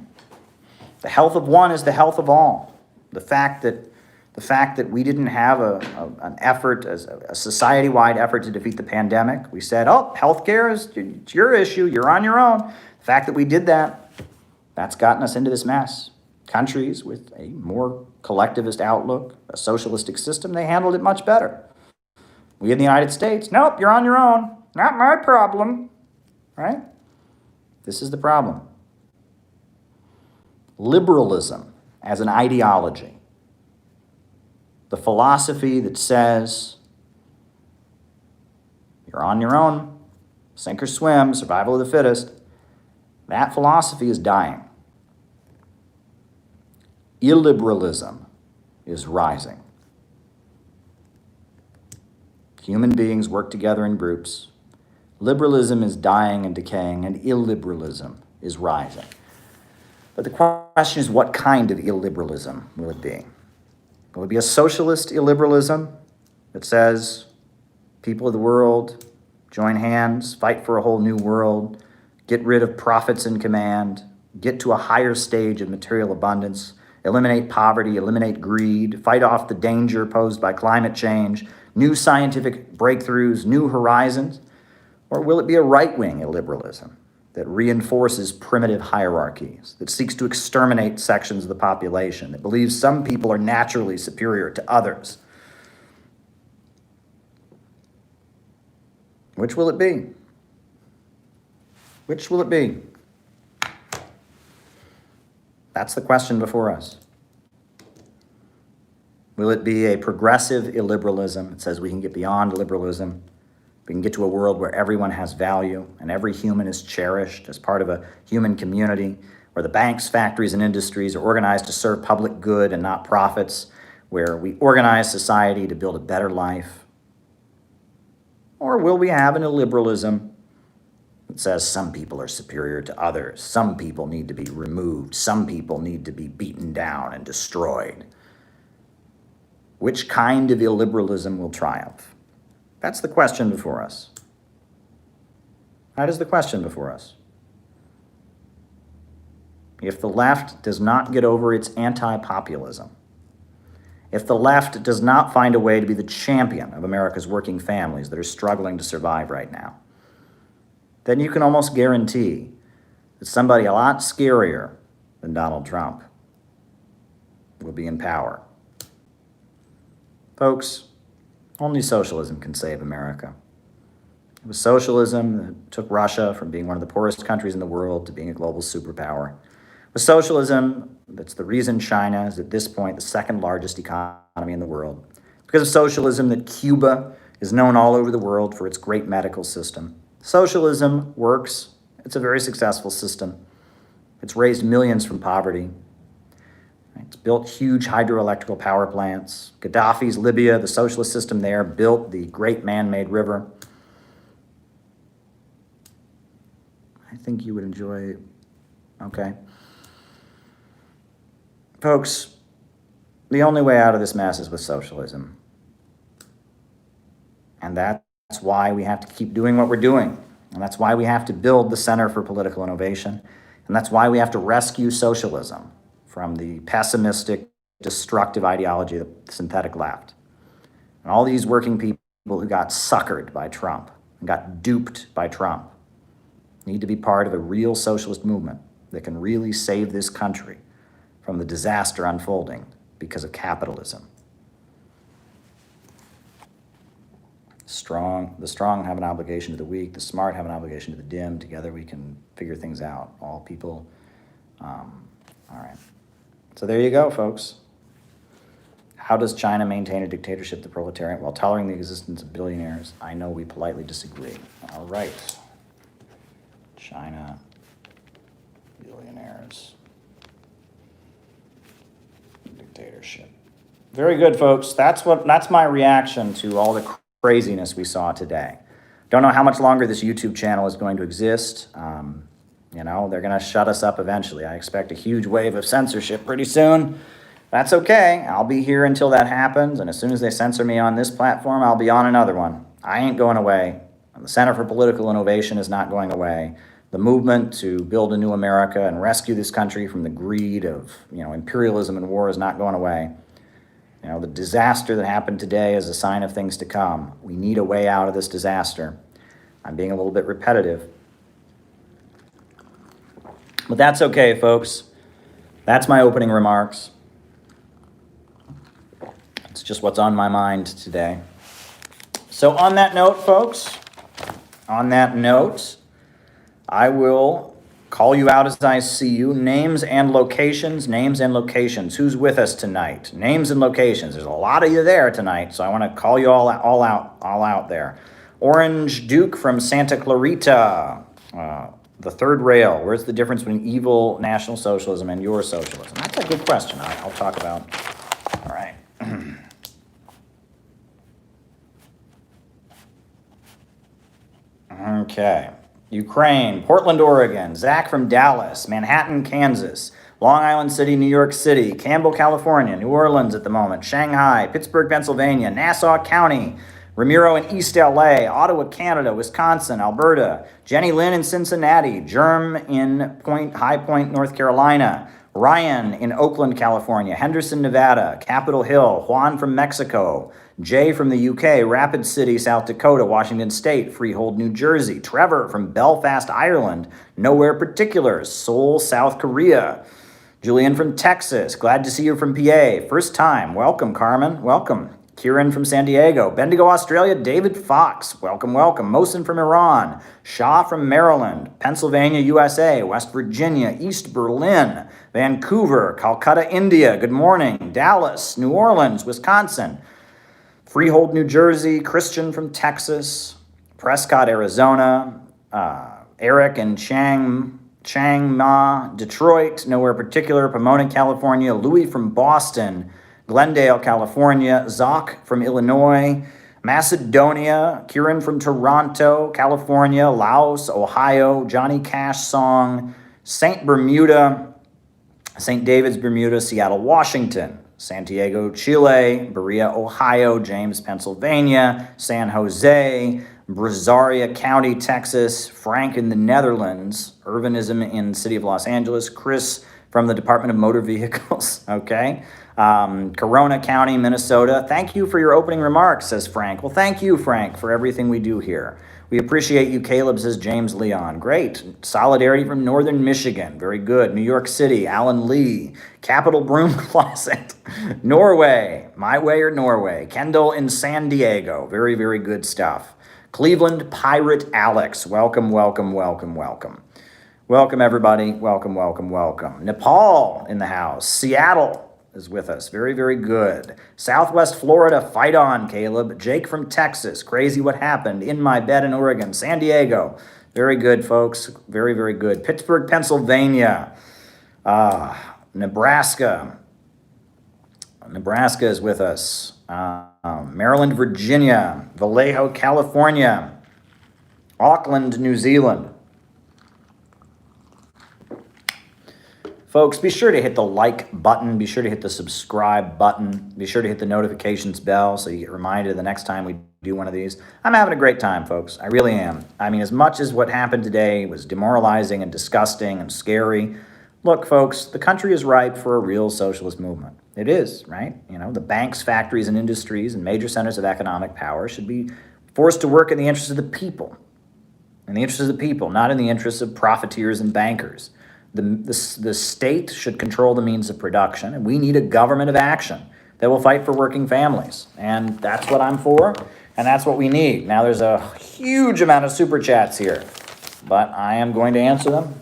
S1: The health of one is the health of all. The fact that we didn't have an effort, a society-wide effort to defeat the pandemic. We said, oh, healthcare it's your issue, you're on your own. The fact that we did that, that's gotten us into this mess. Countries with a more collectivist outlook, a socialistic system, they handled it much better. We in the United States, nope, you're on your own. Not my problem, right? This is the problem. Liberalism as an ideology, the philosophy that says you're on your own, sink or swim, survival of the fittest, that philosophy is dying. Illiberalism is rising. Human beings work together in groups. Liberalism is dying and decaying, and illiberalism is rising. But the question is, what kind of illiberalism will it be? Will it be a socialist illiberalism that says people of the world join hands, fight for a whole new world, get rid of profits in command, get to a higher stage of material abundance, eliminate poverty, eliminate greed, fight off the danger posed by climate change, new scientific breakthroughs, new horizons? Or will it be a right-wing illiberalism that reinforces primitive hierarchies, that seeks to exterminate sections of the population, that believes some people are naturally superior to others? Which will it be? Which will it be? That's the question before us. Will it be a progressive illiberalism that says we can get beyond liberalism? We can get to a world where everyone has value and every human is cherished as part of a human community, where the banks, factories, and industries are organized to serve public good and not profits, where we organize society to build a better life? Or will we have an illiberalism that says some people are superior to others, some people need to be removed, some people need to be beaten down and destroyed? Which kind of illiberalism will triumph? That's the question before us. That is the question before us. If the left does not get over its anti-populism, if the left does not find a way to be the champion of America's working families that are struggling to survive right now, then you can almost guarantee that somebody a lot scarier than Donald Trump will be in power. Folks, only socialism can save America. It was socialism that took Russia from being one of the poorest countries in the world to being a global superpower. It was socialism that's the reason China is at this point the second largest economy in the world. It's because of socialism that Cuba is known all over the world for its great medical system. Socialism works. It's a very successful system. It's raised millions from poverty. It's built huge hydroelectrical power plants. Gaddafi's Libya, the socialist system there, built the great man-made river. I think you would enjoy, okay. Folks, the only way out of this mess is with socialism. And that's why we have to keep doing what we're doing. And that's why we have to build the Center for Political Innovation. And that's why we have to rescue socialism from the pessimistic, destructive ideology of the synthetic left. And all these working people who got suckered by Trump and got duped by Trump need to be part of a real socialist movement that can really save this country from the disaster unfolding because of capitalism. The strong have an obligation to the weak, the smart have an obligation to the dim. Together we can figure things out. All people, all right. So there you go, folks. How does China maintain a dictatorship of the proletariat while tolerating the existence of billionaires? I know we politely disagree. All right. China, billionaires, dictatorship. Very good, folks. That's my reaction to all the craziness we saw today. Don't know how much longer this YouTube channel is going to exist. You know, they're going to shut us up eventually. I expect a huge wave of censorship pretty soon. That's okay. I'll be here until that happens, and as soon as they censor me on this platform, I'll be on another one. I ain't going away. The Center for Political Innovation is not going away. The movement to build a new America and rescue this country from the greed of, imperialism and war is not going away. The disaster that happened today is a sign of things to come. We need a way out of this disaster. I'm being a little bit repetitive. But that's okay, folks. That's my opening remarks. It's just what's on my mind today. So on that note, folks, I will call you out as I see you. Names and locations. Who's with us tonight? Names and locations. There's a lot of you there tonight, so I want to call you all out there. Orange Duke from Santa Clarita. The third rail. Where's the difference between evil National Socialism and your socialism? That's a good question. I'll talk about. All right. Okay. Ukraine, Portland, Oregon, Zach from Dallas, Manhattan, Kansas, Long Island City, New York City, Campbell, California, New Orleans at the moment, Shanghai, Pittsburgh, Pennsylvania, Nassau County, Ramiro in East LA, Ottawa, Canada, Wisconsin, Alberta, Jenny Lynn in Cincinnati, Germ in High Point, North Carolina, Ryan in Oakland, California, Henderson, Nevada, Capitol Hill, Juan from Mexico, Jay from the UK, Rapid City, South Dakota, Washington State, Freehold, New Jersey, Trevor from Belfast, Ireland, Nowhere Particulars, Seoul, South Korea, Julian from Texas, glad to see you from PA, first time, welcome Carmen, welcome. Kieran from San Diego, Bendigo, Australia, David Fox, welcome. Mohsen from Iran, Shah from Maryland, Pennsylvania, USA, West Virginia, East Berlin, Vancouver, Calcutta, India, good morning, Dallas, New Orleans, Wisconsin, Freehold, New Jersey, Christian from Texas, Prescott, Arizona, Eric in Chiang Mai, Detroit, Nowhere Particular, Pomona, California, Louis from Boston, Glendale, California, Zoc from Illinois, Macedonia, Kieran from Toronto, California, Laos, Ohio, Johnny Cash Song, St. David's, Bermuda, Seattle, Washington, Santiago, Chile, Berea, Ohio, James, Pennsylvania, San Jose, Brazoria County, Texas, Frank in the Netherlands, Urbanism in the city of Los Angeles, Chris from the Department of Motor Vehicles, okay? Corona County, Minnesota. Thank you for your opening remarks, says Frank. Well, thank you, Frank, for everything we do here. We appreciate you, Caleb, says James Leon. Great. Solidarity from Northern Michigan. Very good. New York City, Alan Lee. Capital Broom Closet. Norway. My Way or Norway. Kendall in San Diego. Very, very good stuff. Cleveland Pirate Alex. Welcome. Welcome, everybody. Welcome. Nepal in the house. Seattle is with us. Very, very good. Southwest Florida, fight on, Caleb. Jake from Texas, crazy what happened. In my bed in Oregon. San Diego, very good, folks. Very, very good. Pittsburgh, Pennsylvania. Nebraska. Nebraska is with us. Maryland, Virginia. Vallejo, California. Auckland, New Zealand. Folks, be sure to hit the like button. Be sure to hit the subscribe button. Be sure to hit the notifications bell so you get reminded the next time we do one of these. I'm having a great time, folks. I really am. I mean, as much as what happened today was demoralizing and disgusting and scary, look, folks, the country is ripe for a real socialist movement. It is, right? The banks, factories, and industries and major centers of economic power should be forced to work in the interests of the people. In the interests of the people, not in the interests of profiteers and bankers. The state should control the means of production, and we need a government of action that will fight for working families. And that's what I'm for, and that's what we need. Now, there's a huge amount of super chats here, but I am going to answer them.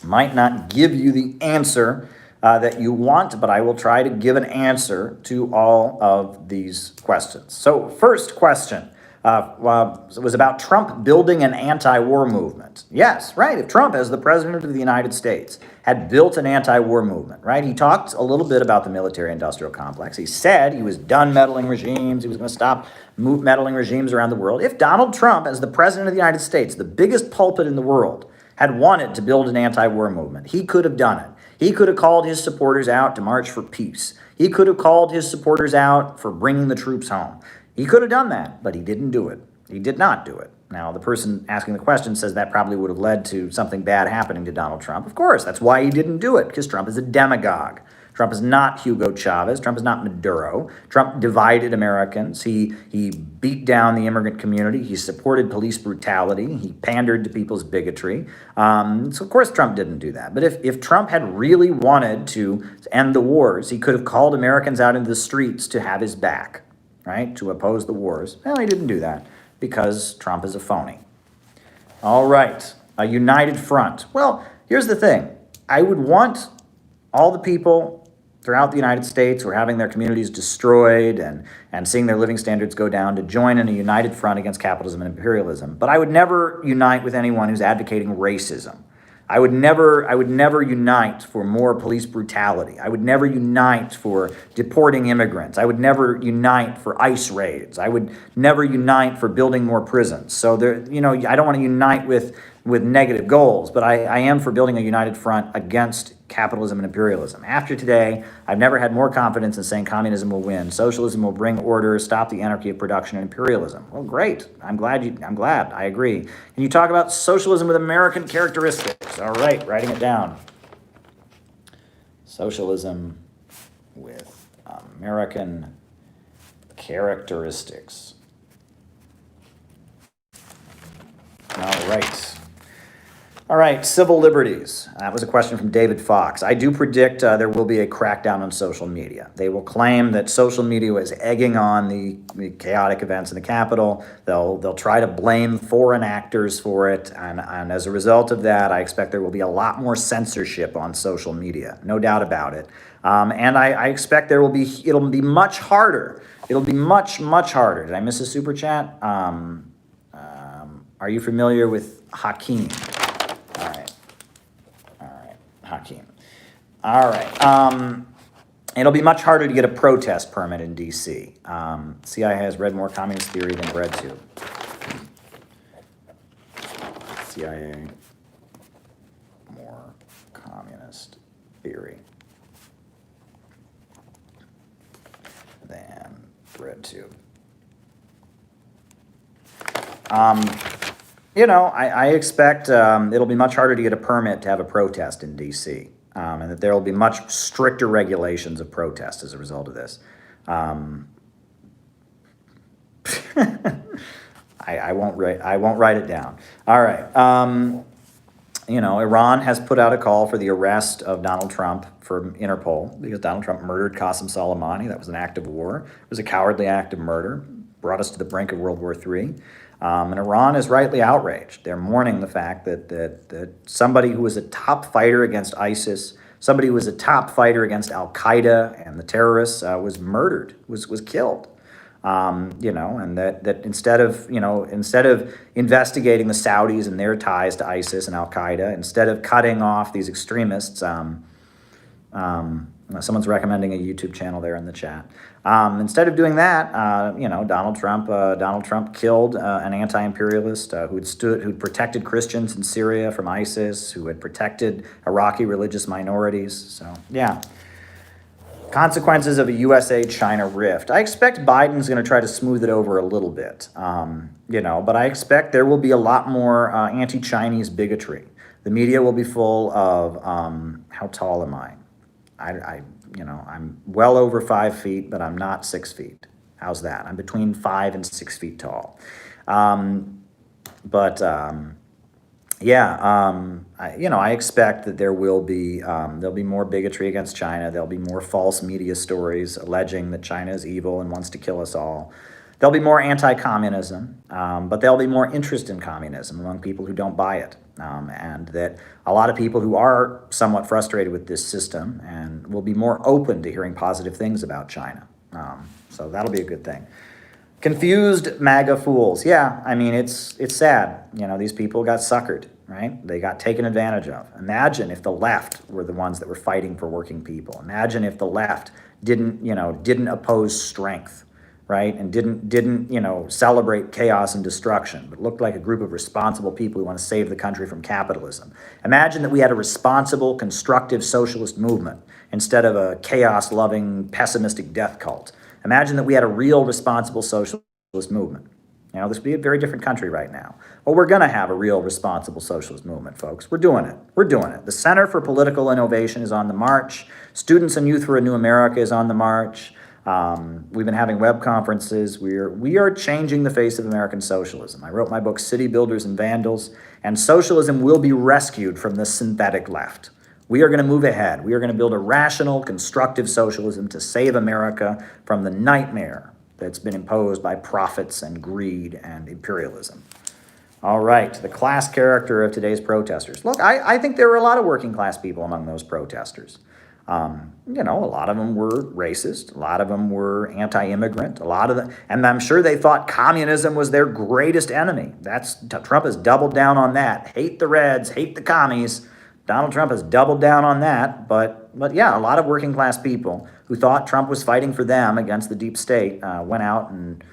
S1: Might not give you the answer that you want, but I will try to give an answer to all of these questions. So, first question. Was about Trump building an anti-war movement. Yes, right. If Trump, as the president of the United States, had built an anti-war movement, right? He talked a little bit about the military-industrial complex. He said he was done meddling regimes. He was going to stop meddling regimes around the world. If Donald Trump, as the president of the United States, the biggest pulpit in the world, had wanted to build an anti-war movement, he could have done it. He could have called his supporters out to march for peace. He could have called his supporters out for bringing the troops home. He could have done that, but he didn't do it. He did not do it. Now, the person asking the question says that probably would have led to something bad happening to Donald Trump. Of course, that's why he didn't do it, because Trump is a demagogue. Trump is not Hugo Chavez. Trump is not Maduro. Trump divided Americans. He beat down the immigrant community. He supported police brutality. He pandered to people's bigotry. So, of course, Trump didn't do that. But if Trump had really wanted to end the wars, he could have called Americans out into the streets to have his back, right, to oppose the wars. Well, he didn't do that because Trump is a phony. All right, a united front. Well, here's the thing. I would want all the people throughout the United States who are having their communities destroyed and seeing their living standards go down to join in a united front against capitalism and imperialism. But I would never unite with anyone who's advocating racism. I would never unite for more police brutality. I would never unite for deporting immigrants. I would never unite for ICE raids. I would never unite for building more prisons. So I don't want to unite with negative goals, but I am for building a united front against capitalism and imperialism. After today, I've never had more confidence in saying communism will win, socialism will bring order, stop the anarchy of production and imperialism. Well, great. I'm glad. I agree. Can you talk about socialism with American characteristics? All right, writing it down. Socialism with American characteristics. All right, civil liberties. That was a question from David Fox. I do predict there will be a crackdown on social media. They will claim that social media is egging on the chaotic events in the Capitol. They'll try to blame foreign actors for it, and as a result of that, I expect there will be a lot more censorship on social media, no doubt about it. And I expect it'll be much harder. It'll be much harder. Did I miss a super chat? Are you familiar with Hakeem? Hakeem. All right. It'll be much harder to get a protest permit in D.C. CIA has read more communist theory than bread to. CIA, more communist theory than bread tube. I expect it'll be much harder to get a permit to have a protest in D.C., and that there will be much stricter regulations of protest as a result of this. I won't write it down. All right. Iran has put out a call for the arrest of Donald Trump for Interpol because Donald Trump murdered Qasem Soleimani. That was an act of war. It was a cowardly act of murder. Brought us to the brink of World War III. And Iran is rightly outraged. They're mourning the fact that somebody who was a top fighter against ISIS, somebody who was a top fighter against Al-Qaeda and the terrorists was murdered, was killed. And that instead of investigating the Saudis and their ties to ISIS and Al-Qaeda, instead of cutting off these extremists, someone's recommending a YouTube channel there in the chat. Instead of doing that, Donald Trump killed an anti-imperialist who'd protected Christians in Syria from ISIS, who had protected Iraqi religious minorities. So, yeah. Consequences of a USA-China rift. I expect Biden's going to try to smooth it over a little bit, but I expect there will be a lot more anti-Chinese bigotry. The media will be full of, how tall am I? I'm well over 5 feet, but I'm not 6 feet. How's that? I'm between 5 and 6 feet tall. I expect that there'll be more bigotry against China. There'll be more false media stories alleging that China is evil and wants to kill us all. There'll be more anti-communism, but there'll be more interest in communism among people who don't buy it. And that a lot of people who are somewhat frustrated with this system and will be more open to hearing positive things about China. So that'll be a good thing. Confused MAGA fools. Yeah, I mean, it's sad. These people got suckered, right? They got taken advantage of. Imagine if the left were the ones that were fighting for working people. Imagine if the left didn't oppose strength, right? And didn't celebrate chaos and destruction, but looked like a group of responsible people who want to save the country from capitalism. Imagine that we had a responsible, constructive socialist movement instead of a chaos-loving, pessimistic death cult. Imagine that we had a real, responsible socialist movement. This would be a very different country right now. Well, we're going to have a real, responsible socialist movement, folks. We're doing it. We're doing it. The Center for Political Innovation is on the march. Students and Youth for a New America is on the march. We've been having web conferences. We are changing the face of American socialism. I wrote my book, City Builders and Vandals, and socialism will be rescued from the synthetic left. We are going to move ahead. We are going to build a rational, constructive socialism to save America from the nightmare that's been imposed by profits and greed and imperialism. All right, the class character of today's protesters. Look, I think there were a lot of working class people among those protesters. A lot of them were racist. A lot of them were anti-immigrant. And I'm sure they thought communism was their greatest enemy. Trump has doubled down on that. Hate the Reds, hate the commies. Donald Trump has doubled down on that. But yeah, a lot of working class people who thought Trump was fighting for them against the deep state went out and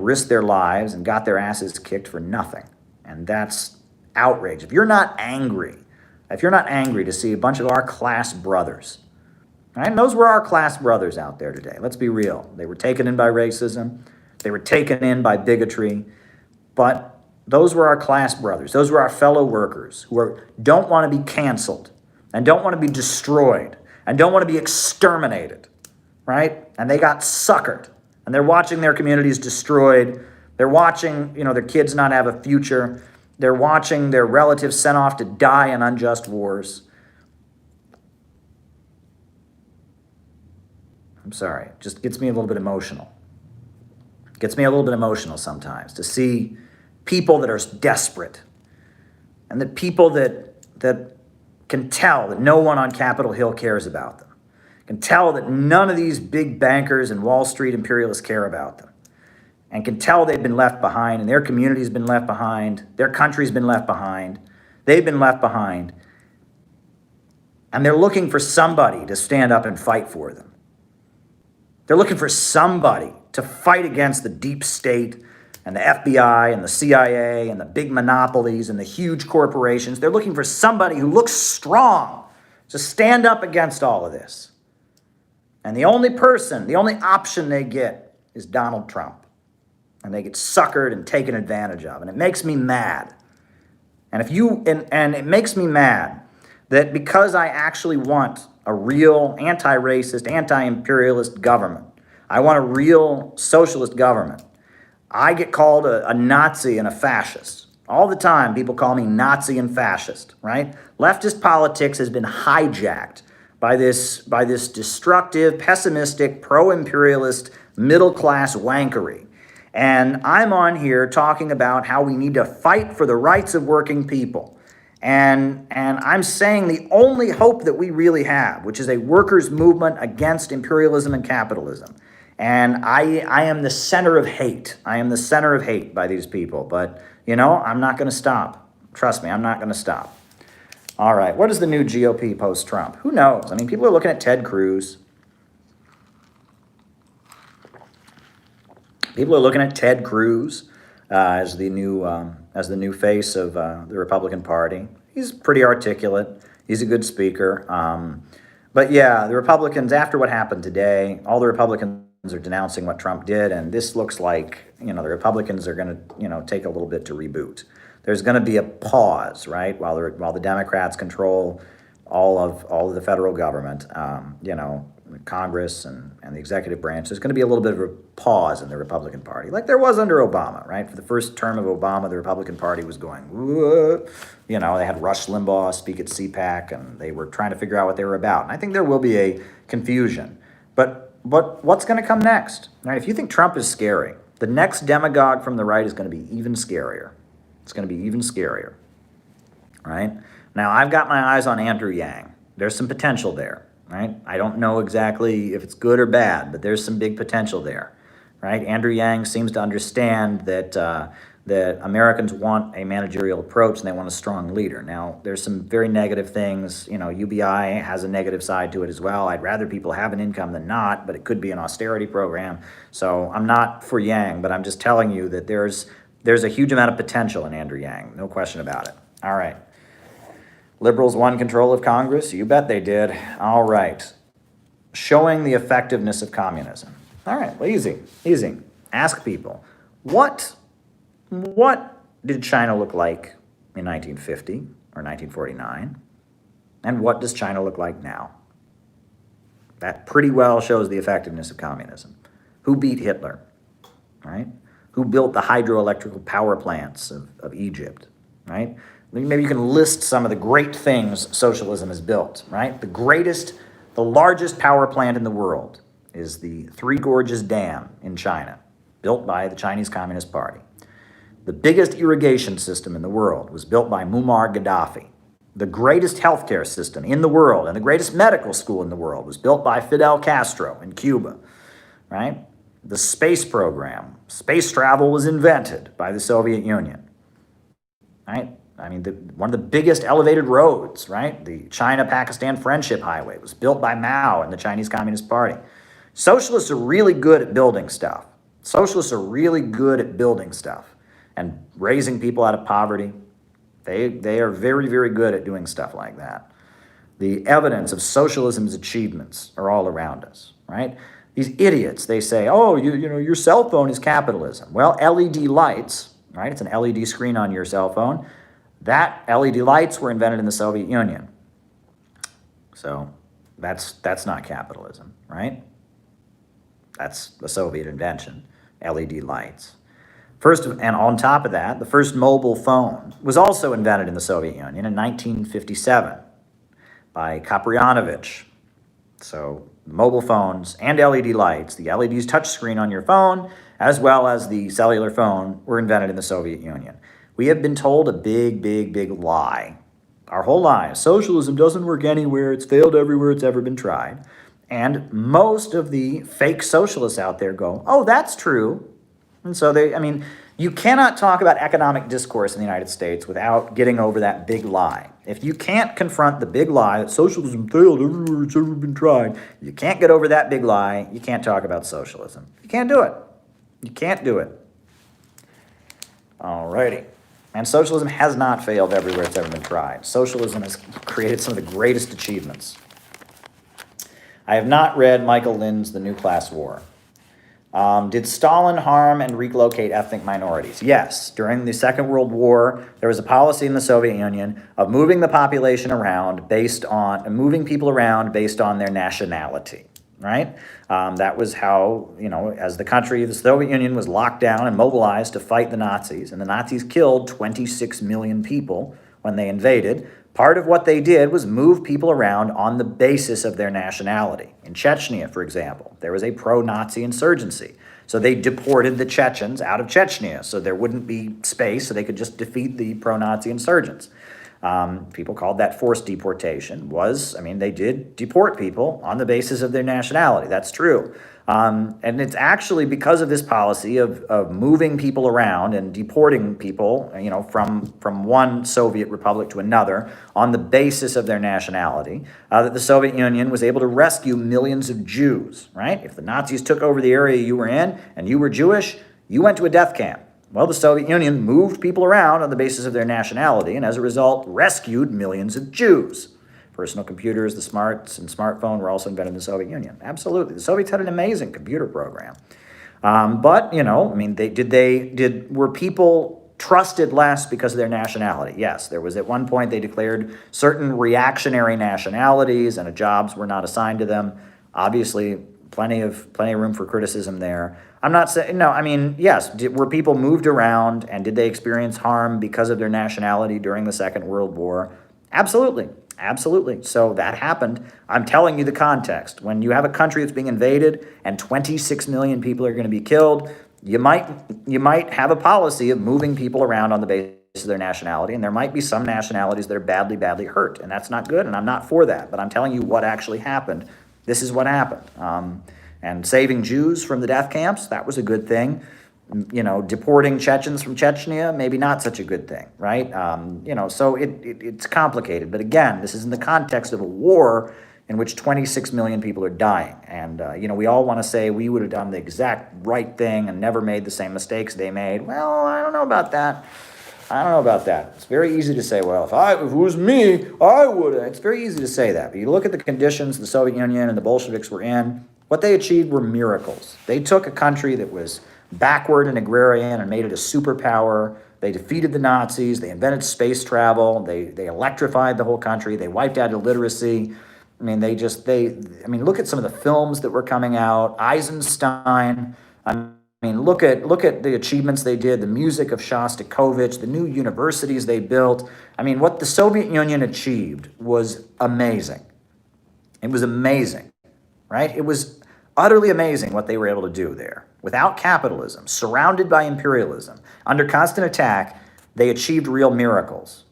S1: risked their lives and got their asses kicked for nothing. And that's outrage. If you're not angry to see a bunch of our class brothers, right? And those were our class brothers out there today. Let's be real. They were taken in by racism. They were taken in by bigotry. But those were our class brothers. Those were our fellow workers who don't want to be canceled and don't want to be destroyed and don't want to be exterminated, right? And they got suckered. And they're watching their communities destroyed. They're watching, their kids not have a future. They're watching their relatives sent off to die in unjust wars. I'm sorry, it just gets me a little bit emotional. It gets me a little bit emotional sometimes to see people that are desperate and the people that can tell that no one on Capitol Hill cares about them, can tell that none of these big bankers and Wall Street imperialists care about them, and can tell they've been left behind and their community's been left behind, their country's been left behind, they've been left behind, and they're looking for somebody to stand up and fight for them. They're looking for somebody to fight against the deep state and the FBI and the CIA and the big monopolies and the huge corporations. They're looking for somebody who looks strong to stand up against all of this. And the only option they get is Donald Trump. And they get suckered and taken advantage of. And it makes me mad. And it makes me mad that because I actually want a real anti-racist, anti-imperialist government, I want a real socialist government, I get called a Nazi and a fascist. All the time, people call me Nazi and fascist, right? Leftist politics has been hijacked by this destructive, pessimistic, pro-imperialist, middle-class wankery. And I'm on here talking about how we need to fight for the rights of working people. And I'm saying the only hope that we really have, which is a workers' movement against imperialism and capitalism. And I am the center of hate. I am the center of hate by these people. But, I'm not going to stop. Trust me, I'm not going to stop. All right, what is the new GOP post-Trump? Who knows? People are looking at Ted Cruz. People are looking at Ted Cruz as the new face of the Republican Party. He's pretty articulate. He's a good speaker. But yeah, the Republicans, after what happened today, all the Republicans are denouncing what Trump did, and this looks like, the Republicans are going to, take a little bit to reboot. There's going to be a pause, right, while the Democrats control all of the federal government, Congress and the executive branch. There's going to be a little bit of a pause in the Republican Party, like there was under Obama, right? For the first term of Obama, the Republican Party was going, whoa. They had Rush Limbaugh speak at CPAC, and they were trying to figure out what they were about. And I think there will be a confusion. But what's going to come next? Right? If you think Trump is scary, the next demagogue from the right is going to be even scarier. It's going to be even scarier, right? Now, I've got my eyes on Andrew Yang. There's some potential there, right? I don't know exactly if it's good or bad, but there's some big potential there, right? Andrew Yang seems to understand that that Americans want a managerial approach and they want a strong leader. Now, there's some very negative things. UBI has a negative side to it as well. I'd rather people have an income than not, but it could be an austerity program. So I'm not for Yang, but I'm just telling you that there's a huge amount of potential in Andrew Yang, no question about it. All right. Liberals won control of Congress? You bet they did. All right. Showing the effectiveness of communism. All right, well, easy. Ask people, what did China look like in 1950 or 1949? And what does China look like now? That pretty well shows the effectiveness of communism. Who beat Hitler, right? Who built the hydroelectrical power plants of Egypt, right? Maybe you can list some of the great things socialism has built, right? The largest power plant in the world is the Three Gorges Dam in China, built by the Chinese Communist Party. The biggest irrigation system in the world was built by Muammar Gaddafi. The greatest healthcare system in the world and the greatest medical school in the world was built by Fidel Castro in Cuba, right? The space program, space travel was invented by the Soviet Union, right? I mean, one of the biggest elevated roads, right? The China-Pakistan Friendship Highway was built by Mao and the Chinese Communist Party. Socialists are really good at building stuff. Socialists are really good at building stuff and raising people out of poverty. They are very, very good at doing stuff like that. The evidence of socialism's achievements are all around us, right? These idiots, they say, oh, your cell phone is capitalism. Well, LED lights, right? It's an LED screen on your cell phone. That LED lights were invented in the Soviet Union. So that's not capitalism, right? That's a Soviet invention, LED lights. And on top of that, the first mobile phone was also invented in the Soviet Union in 1957 by Kaprianovich. So mobile phones and LED lights, the LED's touchscreen on your phone, as well as the cellular phone, were invented in the Soviet Union. We have been told a big, big, big lie our whole lives. Socialism doesn't work anywhere. It's failed everywhere it's ever been tried. And most of the fake socialists out there go, oh, that's true. And so you cannot talk about economic discourse in the United States without getting over that big lie. If you can't confront the big lie that socialism failed everywhere it's ever been tried, you can't get over that big lie, you can't talk about socialism. You can't do it. You can't do it. All righty. And socialism has not failed everywhere it's ever been tried. Socialism has created some of the greatest achievements. I have not read Michael Lind's The New Class War. Did Stalin harm and relocate ethnic minorities? Yes. During the Second World War, there was a policy in the Soviet Union of moving the population around moving people around based on their nationality, right? That was how, as the Soviet Union was locked down and mobilized to fight the Nazis, and the Nazis killed 26 million people when they invaded. Part of what they did was move people around on the basis of their nationality. In Chechnya, for example, there was a pro-Nazi insurgency. So they deported the Chechens out of Chechnya so there wouldn't be space so they could just defeat the pro-Nazi insurgents. People called that forced deportation. They did deport people on the basis of their nationality. That's true. And it's actually because of this policy of moving people around and deporting people, from one Soviet republic to another on the basis of their nationality, that the Soviet Union was able to rescue millions of Jews, right? If the Nazis took over the area you were in and you were Jewish, you went to a death camp. Well, the Soviet Union moved people around on the basis of their nationality and as a result rescued millions of Jews. Personal computers, the smarts and smartphone were also invented in the Soviet Union. Absolutely. The Soviets had an amazing computer program. Were people trusted less because of their nationality? Yes. There was at one point they declared certain reactionary nationalities and jobs were not assigned to them. Obviously, plenty of room for criticism there. I'm not saying, yes, were people moved around and did they experience harm because of their nationality during the Second World War? Absolutely. Absolutely. So that happened. I'm telling you the context. When you have a country that's being invaded and 26 million people are going to be killed, you might have a policy of moving people around on the basis of their nationality, and there might be some nationalities that are badly, badly hurt, and that's not good, and I'm not for that, but I'm telling you what actually happened. This is what happened. And saving Jews from the death camps, that was a good thing. deporting Chechens from Chechnya, maybe not such a good thing, right? So it's complicated. But again, this is in the context of a war in which 26 million people are dying. And, we all want to say we would have done the exact right thing and never made the same mistakes they made. Well, I don't know about that. It's very easy to say, well, if it was me, I would have. It's very easy to say that. But you look at the conditions the Soviet Union and the Bolsheviks were in, what they achieved were miracles. They took a country that was backward and agrarian and made it a superpower. They defeated the Nazis. They invented space travel. They electrified the whole country. They wiped out illiteracy. Look at some of the films that were coming out. Eisenstein. Look at the achievements they did, the music of Shostakovich, the new universities they built. What the Soviet Union achieved was amazing. It was amazing, right? It was utterly amazing what they were able to do there. Without capitalism, surrounded by imperialism, under constant attack, they achieved real miracles.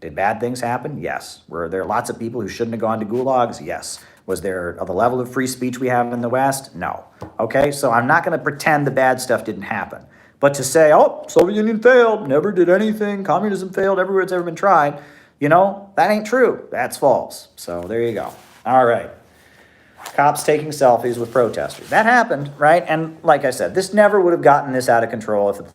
S1: Did bad things happen? Yes. Were there lots of people who shouldn't have gone to gulags? Yes. Was there the level of free speech we have in the West? No. Okay, so I'm not going to pretend the bad stuff didn't happen. But to say, Soviet Union failed, never did anything, communism failed everywhere it's ever been tried, that ain't true. That's false. So there you go. All right. Cops taking selfies with protesters. That happened, right? And like I said, this never would have gotten this out of control if the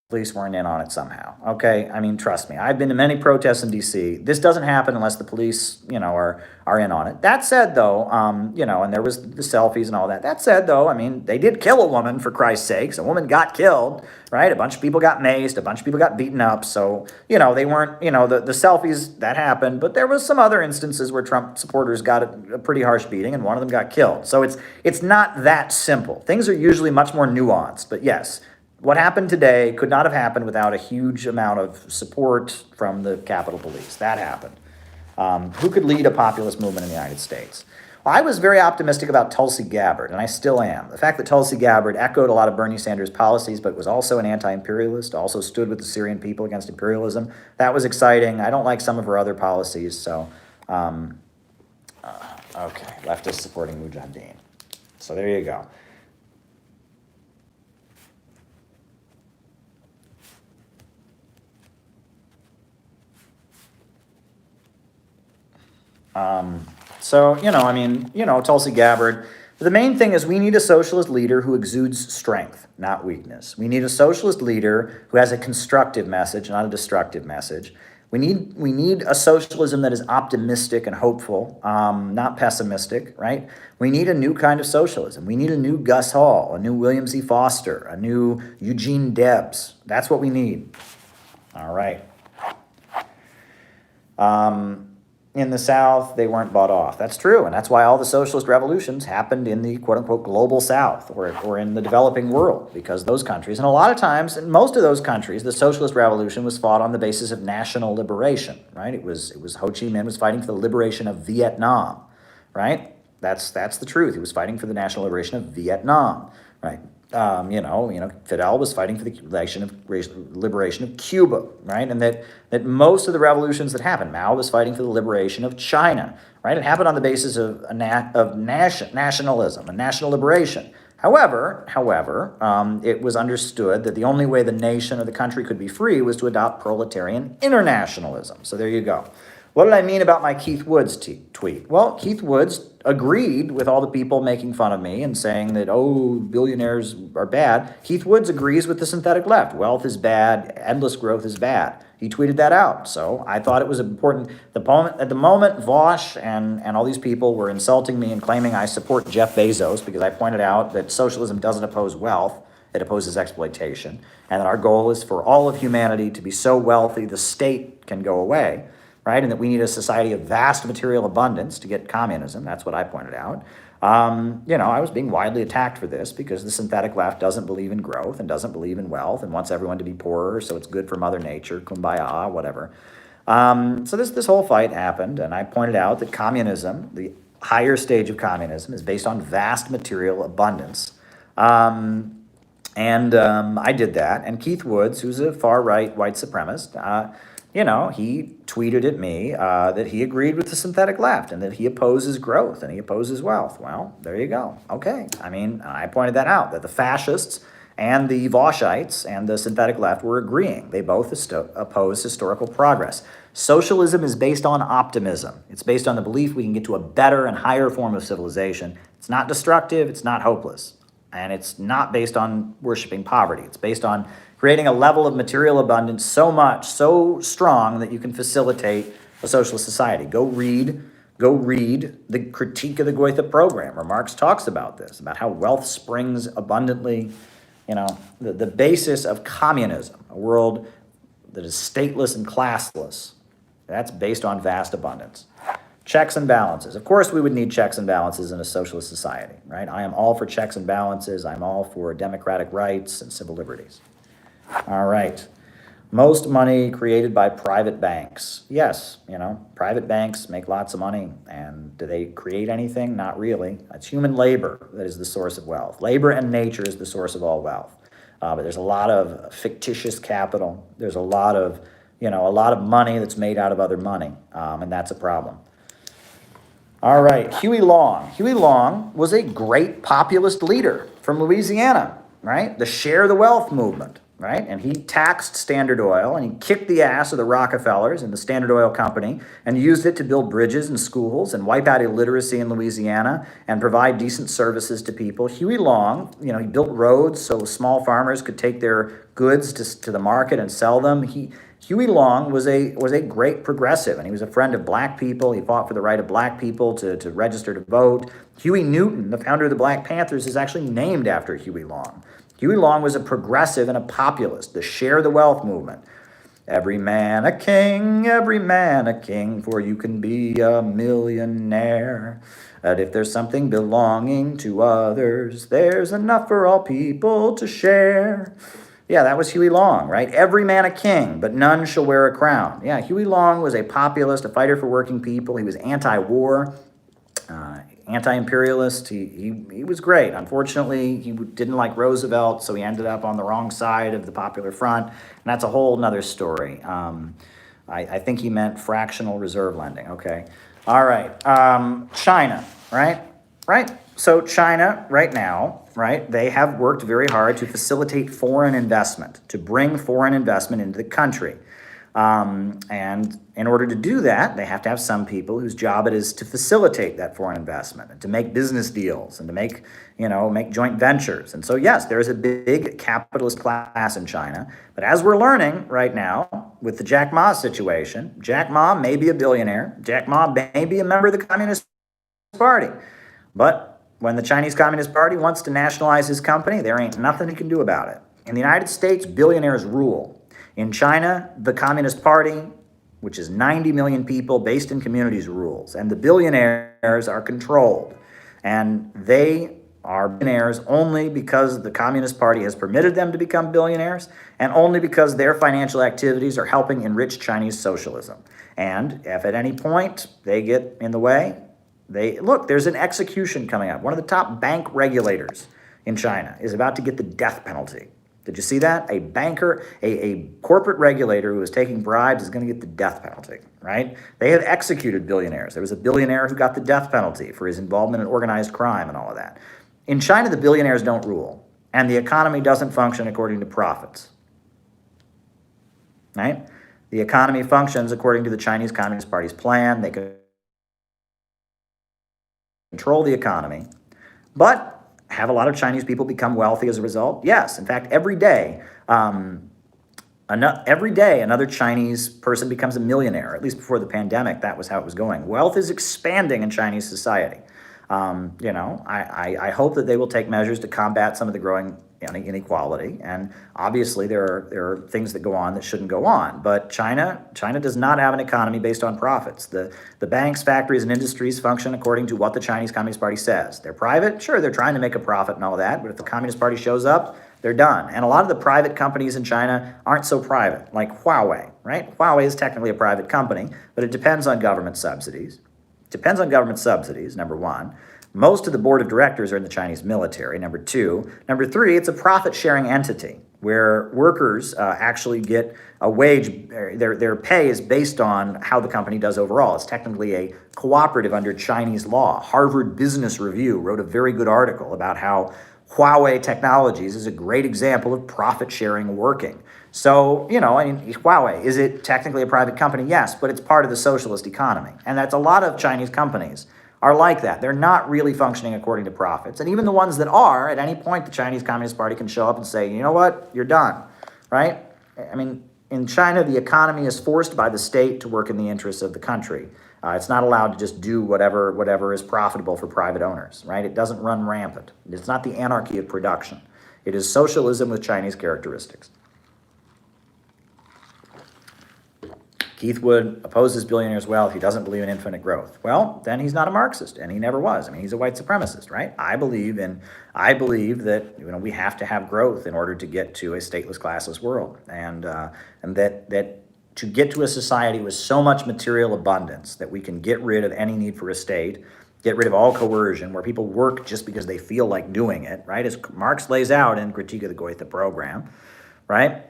S1: police weren't in on it somehow. Okay, trust me. I've been to many protests in D.C. This doesn't happen unless the police, are in on it. That said, though, and there was the selfies and all that. That said, though, they did kill a woman, for Christ's sakes. A woman got killed, right? A bunch of people got maced. A bunch of people got beaten up. So, they weren't, the selfies, that happened. But there was some other instances where Trump supporters got a pretty harsh beating, and one of them got killed. So it's not that simple. Things are usually much more nuanced. But yes, what happened today could not have happened without a huge amount of support from the Capitol Police. That happened. Who could lead a populist movement in the United States? Well, I was very optimistic about Tulsi Gabbard, and I still am. The fact that Tulsi Gabbard echoed a lot of Bernie Sanders' policies, but was also an anti-imperialist, also stood with the Syrian people against imperialism, that was exciting. I don't like some of her other policies, so, okay, leftists supporting Mujahideen. So there you go. Tulsi Gabbard, the main thing is we need a socialist leader who exudes strength, not weakness. We need a socialist leader who has a constructive message, not a destructive message. We need a socialism that is optimistic and hopeful, not pessimistic, right? We need a new kind of socialism. We need a new Gus Hall, a new William Z. Foster, a new Eugene Debs. That's what we need. All right. In the South, they weren't bought off. That's true, and that's why all the socialist revolutions happened in the quote-unquote global South or in the developing world, because those countries, and a lot of times, in most of those countries, the socialist revolution was fought on the basis of national liberation, right? It was Ho Chi Minh was fighting for the liberation of Vietnam, right? That's the truth. He was fighting for the national liberation of Vietnam, right? Fidel was fighting for the liberation of Cuba, right? And that most of the revolutions that happened, Mao was fighting for the liberation of China, right? It happened on the basis of nationalism and national liberation. However, it was understood that the only way the nation or the country could be free was to adopt proletarian internationalism. So there you go. What did I mean about my Keith Woods tweet? Well, Keith Woods agreed with all the people making fun of me and saying that, billionaires are bad. Keith Woods agrees with the synthetic left. Wealth is bad. Endless growth is bad. He tweeted that out. So I thought it was important. At the moment, Vosh and all these people were insulting me and claiming I support Jeff Bezos because I pointed out that socialism doesn't oppose wealth. It opposes exploitation. And that our goal is for all of humanity to be so wealthy the state can go away. Right, and that we need a society of vast material abundance to get communism. That's what I pointed out. I was being widely attacked for this because the synthetic left doesn't believe in growth and doesn't believe in wealth and wants everyone to be poorer, so it's good for Mother Nature, kumbaya, whatever. So this whole fight happened, and I pointed out that communism, the higher stage of communism, is based on vast material abundance. I did that, and Keith Woods, who's a far-right white supremacist, he tweeted at me that he agreed with the synthetic left and that he opposes growth and he opposes wealth. Well, there you go. Okay. I mean, I pointed that out, that the fascists and the Vauchites and the synthetic left were agreeing. They both oppose historical progress. Socialism is based on optimism. It's based on the belief we can get to a better and higher form of civilization. It's not destructive. It's not hopeless. And it's not based on worshiping poverty. It's based on creating a level of material abundance so strong that you can facilitate a socialist society. Go read the Critique of the Goethe Program, where Marx talks about this, about how wealth springs abundantly, the basis of communism, a world that is stateless and classless. That's based on vast abundance. Checks and balances. Of course, we would need checks and balances in a socialist society, right? I am all for checks and balances. I'm all for democratic rights and civil liberties. All right. Most money created by private banks. Yes, private banks make lots of money. And do they create anything? Not really. It's human labor that is the source of wealth. Labor and nature is the source of all wealth. But there's a lot of fictitious capital. There's a lot of money that's made out of other money. And that's a problem. All right, Huey Long. Huey Long was a great populist leader from Louisiana, right? The Share the Wealth movement, right? And he taxed Standard Oil, and he kicked the ass of the Rockefellers and the Standard Oil Company and used it to build bridges and schools and wipe out illiteracy in Louisiana and provide decent services to people. Huey Long, he built roads so small farmers could take their goods to the market and sell them. Huey Long was a great progressive, and he was a friend of black people. He fought for the right of black people to register to vote. Huey Newton, the founder of the Black Panthers, is actually named after Huey Long. Huey Long was a progressive and a populist, the Share the Wealth movement. Every man a king, for you can be a millionaire. And if there's something belonging to others, there's enough for all people to share. Yeah, that was Huey Long, right? Every man a king, but none shall wear a crown. Yeah, Huey Long was a populist, a fighter for working people. He was anti-war, anti-imperialist. He was great. Unfortunately, he didn't like Roosevelt, so he ended up on the wrong side of the Popular Front, and that's a whole nother story. I think he meant fractional reserve lending. Okay. All right. China, right? So China, right now, right, they have worked very hard to facilitate foreign investment, to bring foreign investment into the country. And in order to do that, they have to have some people whose job it is to facilitate that foreign investment and to make business deals and to make joint ventures. And so, yes, there is a big capitalist class in China. But as we're learning right now with the Jack Ma situation, Jack Ma may be a billionaire. Jack Ma may be a member of the Communist Party. But when the Chinese Communist Party wants to nationalize his company, there ain't nothing he can do about it. In the United States, billionaires rule. In China, the Communist Party, which is 90 million people based in communities, rules. And the billionaires are controlled. And they are billionaires only because the Communist Party has permitted them to become billionaires and only because their financial activities are helping enrich Chinese socialism. And if at any point they get in the way, there's an execution coming up. One of the top bank regulators in China is about to get the death penalty. Did you see that? A banker, a corporate regulator who is taking bribes is going to get the death penalty, right? They have executed billionaires. There was a billionaire who got the death penalty for his involvement in organized crime and all of that. In China, the billionaires don't rule, and the economy doesn't function according to profits, right? The economy functions according to the Chinese Communist Party's plan. They can control the economy, but have a lot of Chinese people become wealthy as a result? Yes. In fact, every day another Chinese person becomes a millionaire. At least before the pandemic, that was how it was going. Wealth is expanding in Chinese society. I hope that they will take measures to combat some of the growing inequality. And obviously there are things that go on that shouldn't go on. But China does not have an economy based on profits. The banks, factories, and industries function according to what the Chinese Communist Party says. They're private. Sure, they're trying to make a profit and all that. But if the Communist Party shows up, they're done. And a lot of the private companies in China aren't so private, like Huawei, right? Huawei is technically a private company, but it depends on government subsidies. Depends on government subsidies, number one. Most of the board of directors are in the Chinese military, number two. Number three, it's a profit-sharing entity. where workers actually get a wage, their pay is based on how the company does overall. It's technically a cooperative under Chinese law. Harvard Business Review wrote a very good article about how Huawei Technologies is a great example of profit sharing working. So, I mean, Huawei, is it technically a private company? Yes, but it's part of the socialist economy. And that's a lot of Chinese companies are like that. They're not really functioning according to profits. And even the ones that are, at any point, the Chinese Communist Party can show up and say, you know what, you're done, right? I mean, in China, the economy is forced by the state to work in the interests of the country. It's not allowed to just do whatever is profitable for private owners, right? It doesn't run rampant. It's not the anarchy of production. It is socialism with Chinese characteristics. Keith Wood opposes billionaires' wealth. He doesn't believe in infinite growth. Well, then he's not a Marxist, and he never was. I mean, he's a white supremacist, right? I believe that we have to have growth in order to get to a stateless, classless world, and that to get to a society with so much material abundance that we can get rid of any need for a state, get rid of all coercion, where people work just because they feel like doing it, right? As Marx lays out in Critique of the Goethe Program, right?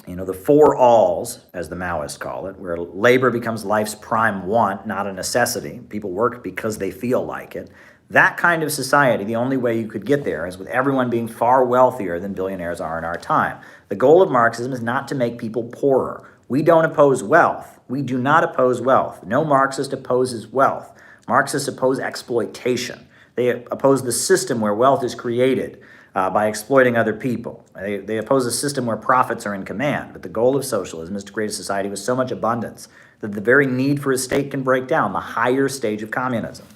S1: The four alls, as the Maoists call it, where labor becomes life's prime want, not a necessity. People work because they feel like it. That kind of society, the only way you could get there is with everyone being far wealthier than billionaires are in our time. The goal of Marxism is not to make people poorer. We don't oppose wealth. We do not oppose wealth. No Marxist opposes wealth. Marxists oppose exploitation. They oppose the system where wealth is created by exploiting other people. They oppose a system where profits are in command. But the goal of socialism is to create a society with so much abundance that the very need for a state can break down, the higher stage of communism.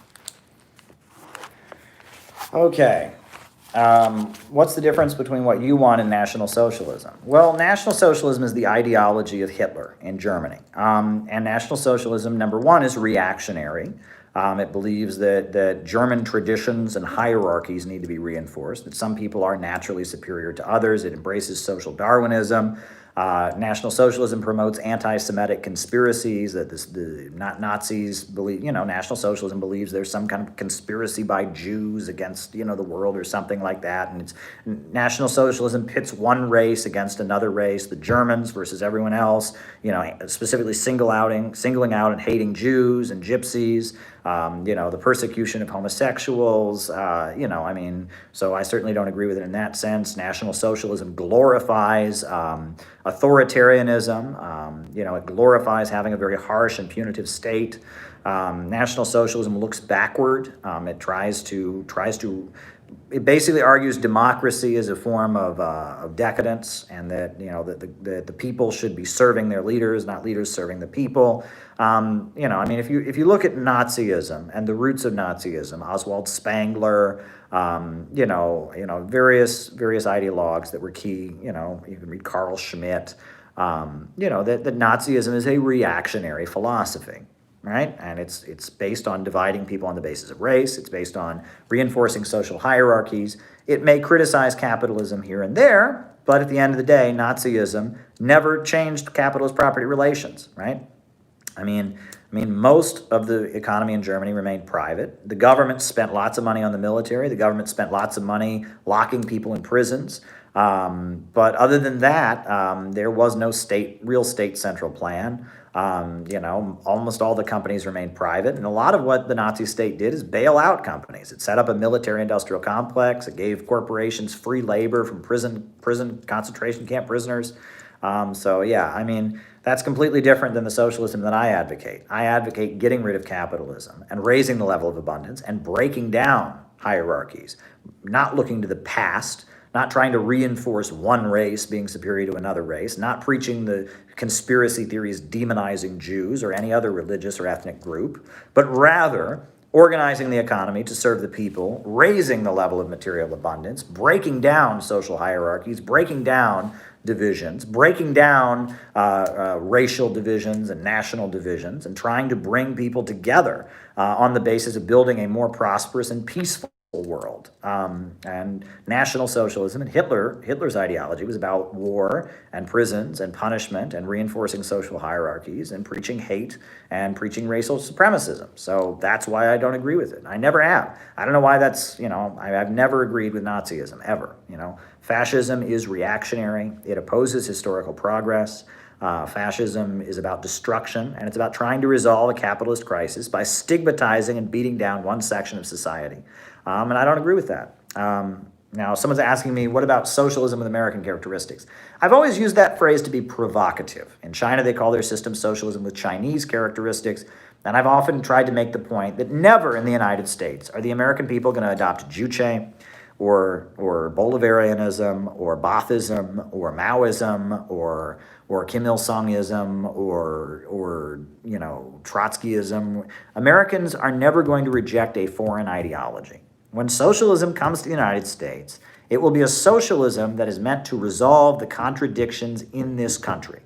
S1: Okay. What's the difference between what you want and National Socialism? Well, National Socialism is the ideology of Hitler in Germany. And National Socialism, number one, is reactionary. It believes that German traditions and hierarchies need to be reinforced, that some people are naturally superior to others. It embraces social Darwinism. National Socialism promotes anti-Semitic conspiracies, that Nazis believe, National Socialism believes there's some kind of conspiracy by Jews against, the world or something like that. And National Socialism pits one race against another race, the Germans versus everyone else, specifically singling out and hating Jews and gypsies, the persecution of homosexuals, so I certainly don't agree with it in that sense. National Socialism glorifies authoritarianism. It glorifies having a very harsh and punitive state. National Socialism looks backward. It basically argues democracy is a form of decadence, and that that the people should be serving their leaders, not leaders serving the people. If you look at Nazism and the roots of Nazism, Oswald Spengler, various ideologues that were key. You can read Carl Schmitt. That Nazism is a reactionary philosophy. Right? And it's based on dividing people on the basis of race. It's based on reinforcing social hierarchies. It may criticize capitalism here and there, but at the end of the day, Nazism never changed capitalist property relations, right? Most of the economy in Germany remained private. The government spent lots of money on the military. The government spent lots of money locking people in prisons. But other than that, there was no real state central plan. Almost all the companies remained private, and a lot of what the Nazi state did is bail out companies. It set up a military-industrial complex. It gave corporations free labor from prison concentration camp prisoners. That's completely different than the socialism that I advocate. I advocate getting rid of capitalism and raising the level of abundance and breaking down hierarchies, not looking to the past, not trying to reinforce one race being superior to another race, not preaching the conspiracy theories demonizing Jews or any other religious or ethnic group, but rather organizing the economy to serve the people, raising the level of material abundance, breaking down social hierarchies, breaking down divisions, breaking down racial divisions and national divisions, and trying to bring people together on the basis of building a more prosperous and peaceful world. And National Socialism and Hitler's ideology was about war and prisons and punishment and reinforcing social hierarchies and preaching hate and preaching racial supremacism. So that's why I don't agree with it. I never have. I don't know why that's, I've never agreed with Nazism, ever. Fascism is reactionary. It opposes historical progress. Fascism is about destruction, and it's about trying to resolve a capitalist crisis by stigmatizing and beating down one section of society. And I don't agree with that. Now, someone's asking me, what about socialism with American characteristics? I've always used that phrase to be provocative. In China, they call their system socialism with Chinese characteristics. And I've often tried to make the point that never in the United States are the American people going to adopt Juche or Bolivarianism or Baathism or Maoism or Kim Il-sungism or Trotskyism. Americans are never going to reject a foreign ideology. When socialism comes to the United States, it will be a socialism that is meant to resolve the contradictions in this country.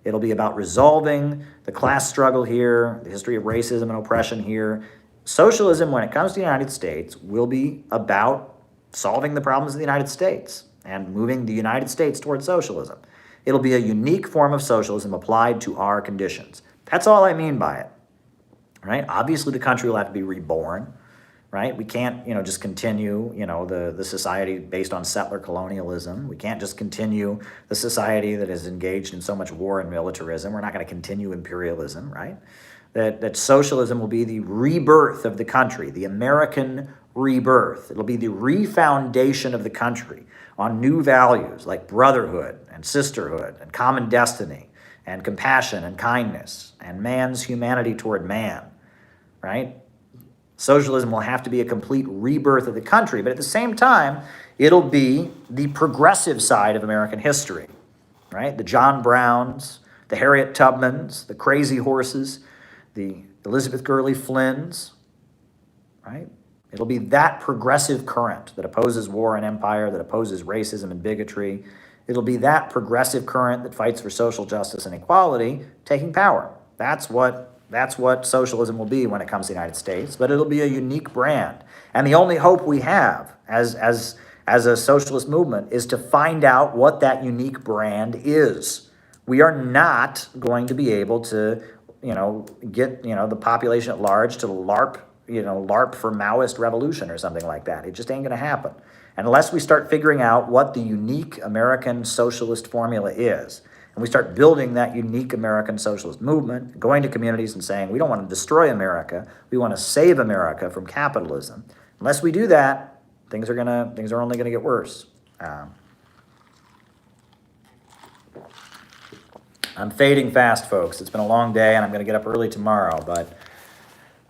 S1: It'll be about resolving the class struggle here, the history of racism and oppression here. Socialism, when it comes to the United States, will be about solving the problems of the United States and moving the United States towards socialism. It'll be a unique form of socialism applied to our conditions. That's all I mean by it, right? Obviously, the country will have to be reborn, right? We can't, just continue, the society based on settler colonialism. We can't just continue the society that is engaged in so much war and militarism. We're not going to continue imperialism, right? That socialism will be the rebirth of the country, the American rebirth. It'll be the refoundation of the country on new values like brotherhood and sisterhood and common destiny and compassion and kindness and man's humanity toward man, right? Socialism will have to be a complete rebirth of the country, but at the same time, it'll be the progressive side of American history, right? The John Browns, the Harriet Tubmans, the Crazy Horses, the Elizabeth Gurley Flynns, right? It'll be that progressive current that opposes war and empire, that opposes racism and bigotry. It'll be that progressive current that fights for social justice and equality taking power. That's what socialism will be when it comes to the United States, but it'll be a unique brand. And the only hope we have as a socialist movement is to find out what that unique brand is. We are not going to be able to, get, the population at large to LARP for Maoist revolution or something like that. It just ain't going to happen. And unless we start figuring out what the unique American socialist formula is, and we start building that unique American socialist movement, going to communities and saying, we don't want to destroy America, we want to save America from capitalism. Unless we do that, things are only going to get worse. I'm fading fast, folks. It's been a long day, and I'm going to get up early tomorrow. But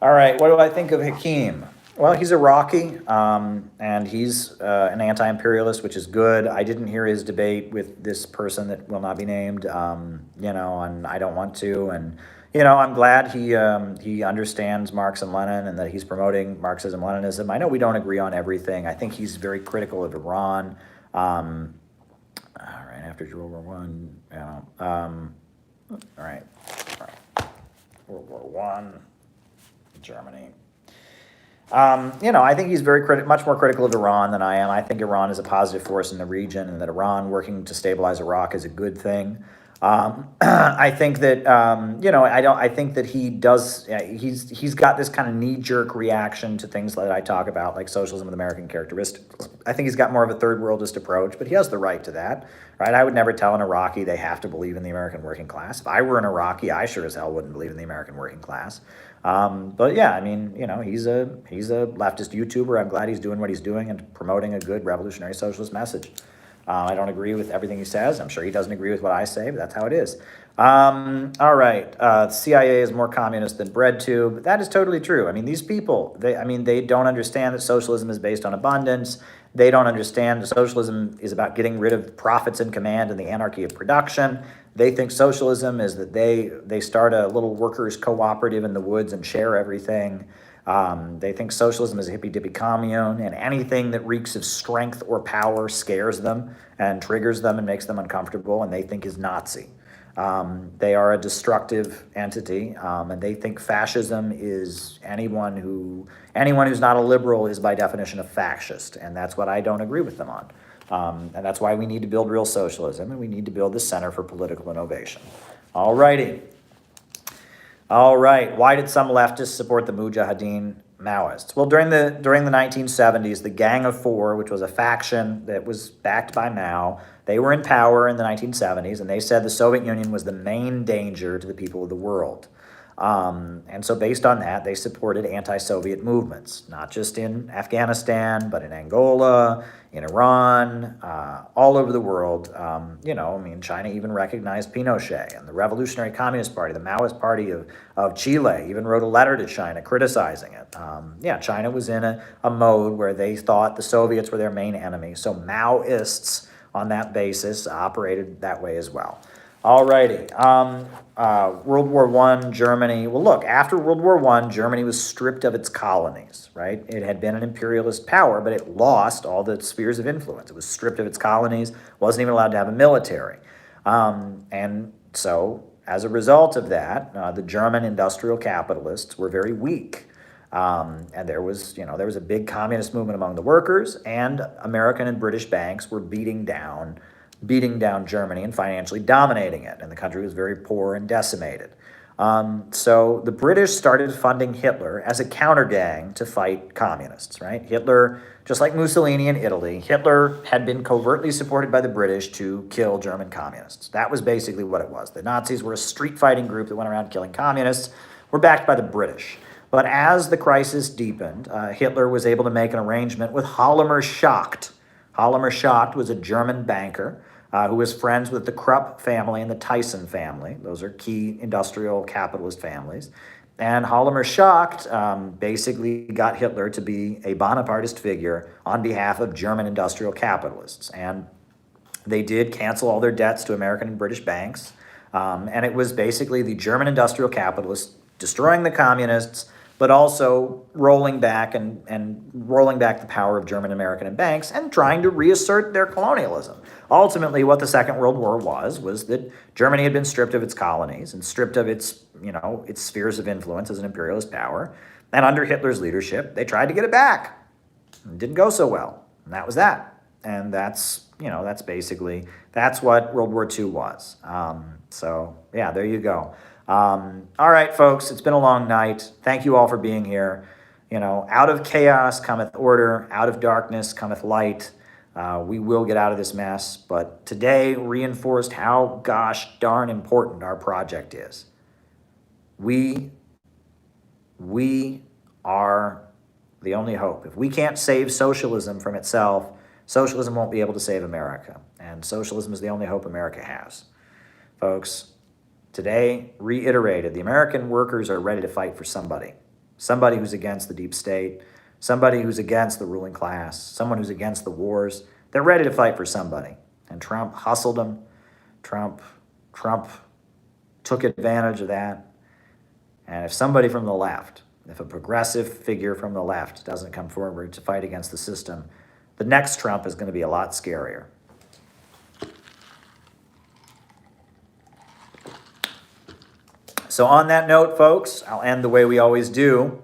S1: all right, what do I think of Hakeem? Well, he's Iraqi, and he's an anti-imperialist, which is good. I didn't hear his debate with this person that will not be named, and I don't want to. And, I'm glad he understands Marx and Lenin and that he's promoting Marxism-Leninism. I know we don't agree on everything. I think he's very critical of Iran. All right, after World War I, all right. World War I, Germany. I think he's much more critical of Iran than I am. I think Iran is a positive force in the region, and that Iran working to stabilize Iraq is a good thing. I think that I think that he does. He's got this kind of knee-jerk reaction to things that I talk about, like socialism with American characteristics. I think he's got more of a third worldist approach, but he has the right to that, right? I would never tell an Iraqi they have to believe in the American working class. If I were an Iraqi, I sure as hell wouldn't believe in the American working class. But yeah, I mean, he's a leftist YouTuber. I'm glad he's doing what he's doing and promoting a good revolutionary socialist message. I don't agree with everything he says. I'm sure he doesn't agree with what I say, but that's how it is. All right. CIA is more communist than BreadTube. That is totally true. I mean, these people, they don't understand that socialism is based on abundance. They don't understand that socialism is about getting rid of profits in command and the anarchy of production. They think socialism is that they start a little workers' cooperative in the woods and share everything. They think socialism is a hippy-dippy commune, and anything that reeks of strength or power scares them and triggers them and makes them uncomfortable, and they think is Nazi. They are a destructive entity, and they think fascism is anyone who's not a liberal is by definition a fascist, and that's what I don't agree with them on. And that's why we need to build real socialism, and we need to build the Center for Political Innovation. All righty. All right. Why did some leftists support the Mujahideen Maoists? Well, during the 1970s, the Gang of Four, which was a faction that was backed by Mao, they were in power in the 1970s, and they said the Soviet Union was the main danger to the people of the world. And so based on that, they supported anti-Soviet movements, not just in Afghanistan, but in Angola, in Iran, all over the world. China even recognized Pinochet, and the Revolutionary Communist Party, the Maoist Party of Chile, even wrote a letter to China criticizing it. China was in a mode where they thought the Soviets were their main enemy. So Maoists, on that basis, operated that way as well. Alrighty, World War I, Germany. Well, look, after World War I, Germany was stripped of its colonies, right? It had been an imperialist power, but it lost all the spheres of influence. It was stripped of its colonies, wasn't even allowed to have a military. And so, as a result of that, the German industrial capitalists were very weak. And there was a big communist movement among the workers, and American and British banks were beating down Germany and financially dominating it, and the country was very poor and decimated. So the British started funding Hitler as a counter gang to fight communists, right? Hitler, just like Mussolini in Italy, Hitler had been covertly supported by the British to kill German communists. That was basically what it was. The Nazis were a street fighting group that went around killing communists, were backed by the British. But as the crisis deepened, Hitler was able to make an arrangement with Hjalmar Schacht. Hjalmar Schacht was a German banker who was friends with the Krupp family and the Tyson family. Those are key industrial capitalist families. And Hjalmar Schacht basically got Hitler to be a Bonapartist figure on behalf of German industrial capitalists. And they did cancel all their debts to American and British banks. And it was basically the German industrial capitalists destroying the communists, but also rolling back the power of German, American, and banks and trying to reassert their colonialism. Ultimately, what the Second World War was that Germany had been stripped of its colonies and stripped of its spheres of influence as an imperialist power. And under Hitler's leadership, they tried to get it back. It didn't go so well. And that was that. And that's what World War II was. There you go. All right, folks, it's been a long night. Thank you all for being here. Out of chaos cometh order, out of darkness cometh light. We will get out of this mess, but today reinforced how gosh darn important our project is. We are the only hope. If we can't save socialism from itself, socialism won't be able to save America, and socialism is the only hope America has. Folks, today, reiterated, the American workers are ready to fight for somebody who's against the deep state, somebody who's against the ruling class, someone who's against the wars. They're ready to fight for somebody. And Trump hustled them. Trump took advantage of that. And if somebody from the left, if a progressive figure from the left doesn't come forward to fight against the system, the next Trump is going to be a lot scarier. So on that note, folks, I'll end the way we always do.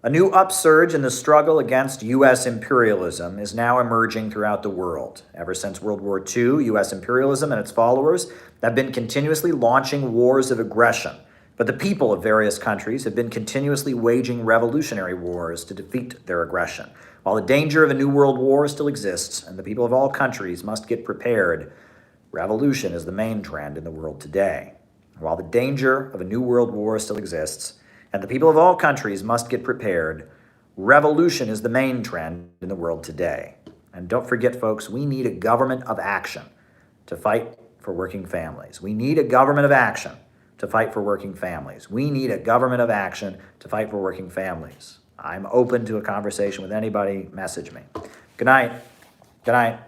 S1: A new upsurge in the struggle against U.S. imperialism is now emerging throughout the world. Ever since World War II, U.S. imperialism and its followers have been continuously launching wars of aggression. But the people of various countries have been continuously waging revolutionary wars to defeat their aggression. While the danger of a new world war still exists, and the people of all countries must get prepared, revolution is the main trend in the world today. While the danger of a new world war still exists, and the people of all countries must get prepared, revolution is the main trend in the world today. And don't forget, folks, we need a government of action to fight for working families. We need a government of action to fight for working families. We need a government of action to fight for working families. I'm open to a conversation with anybody. Message me. Good night. Good night.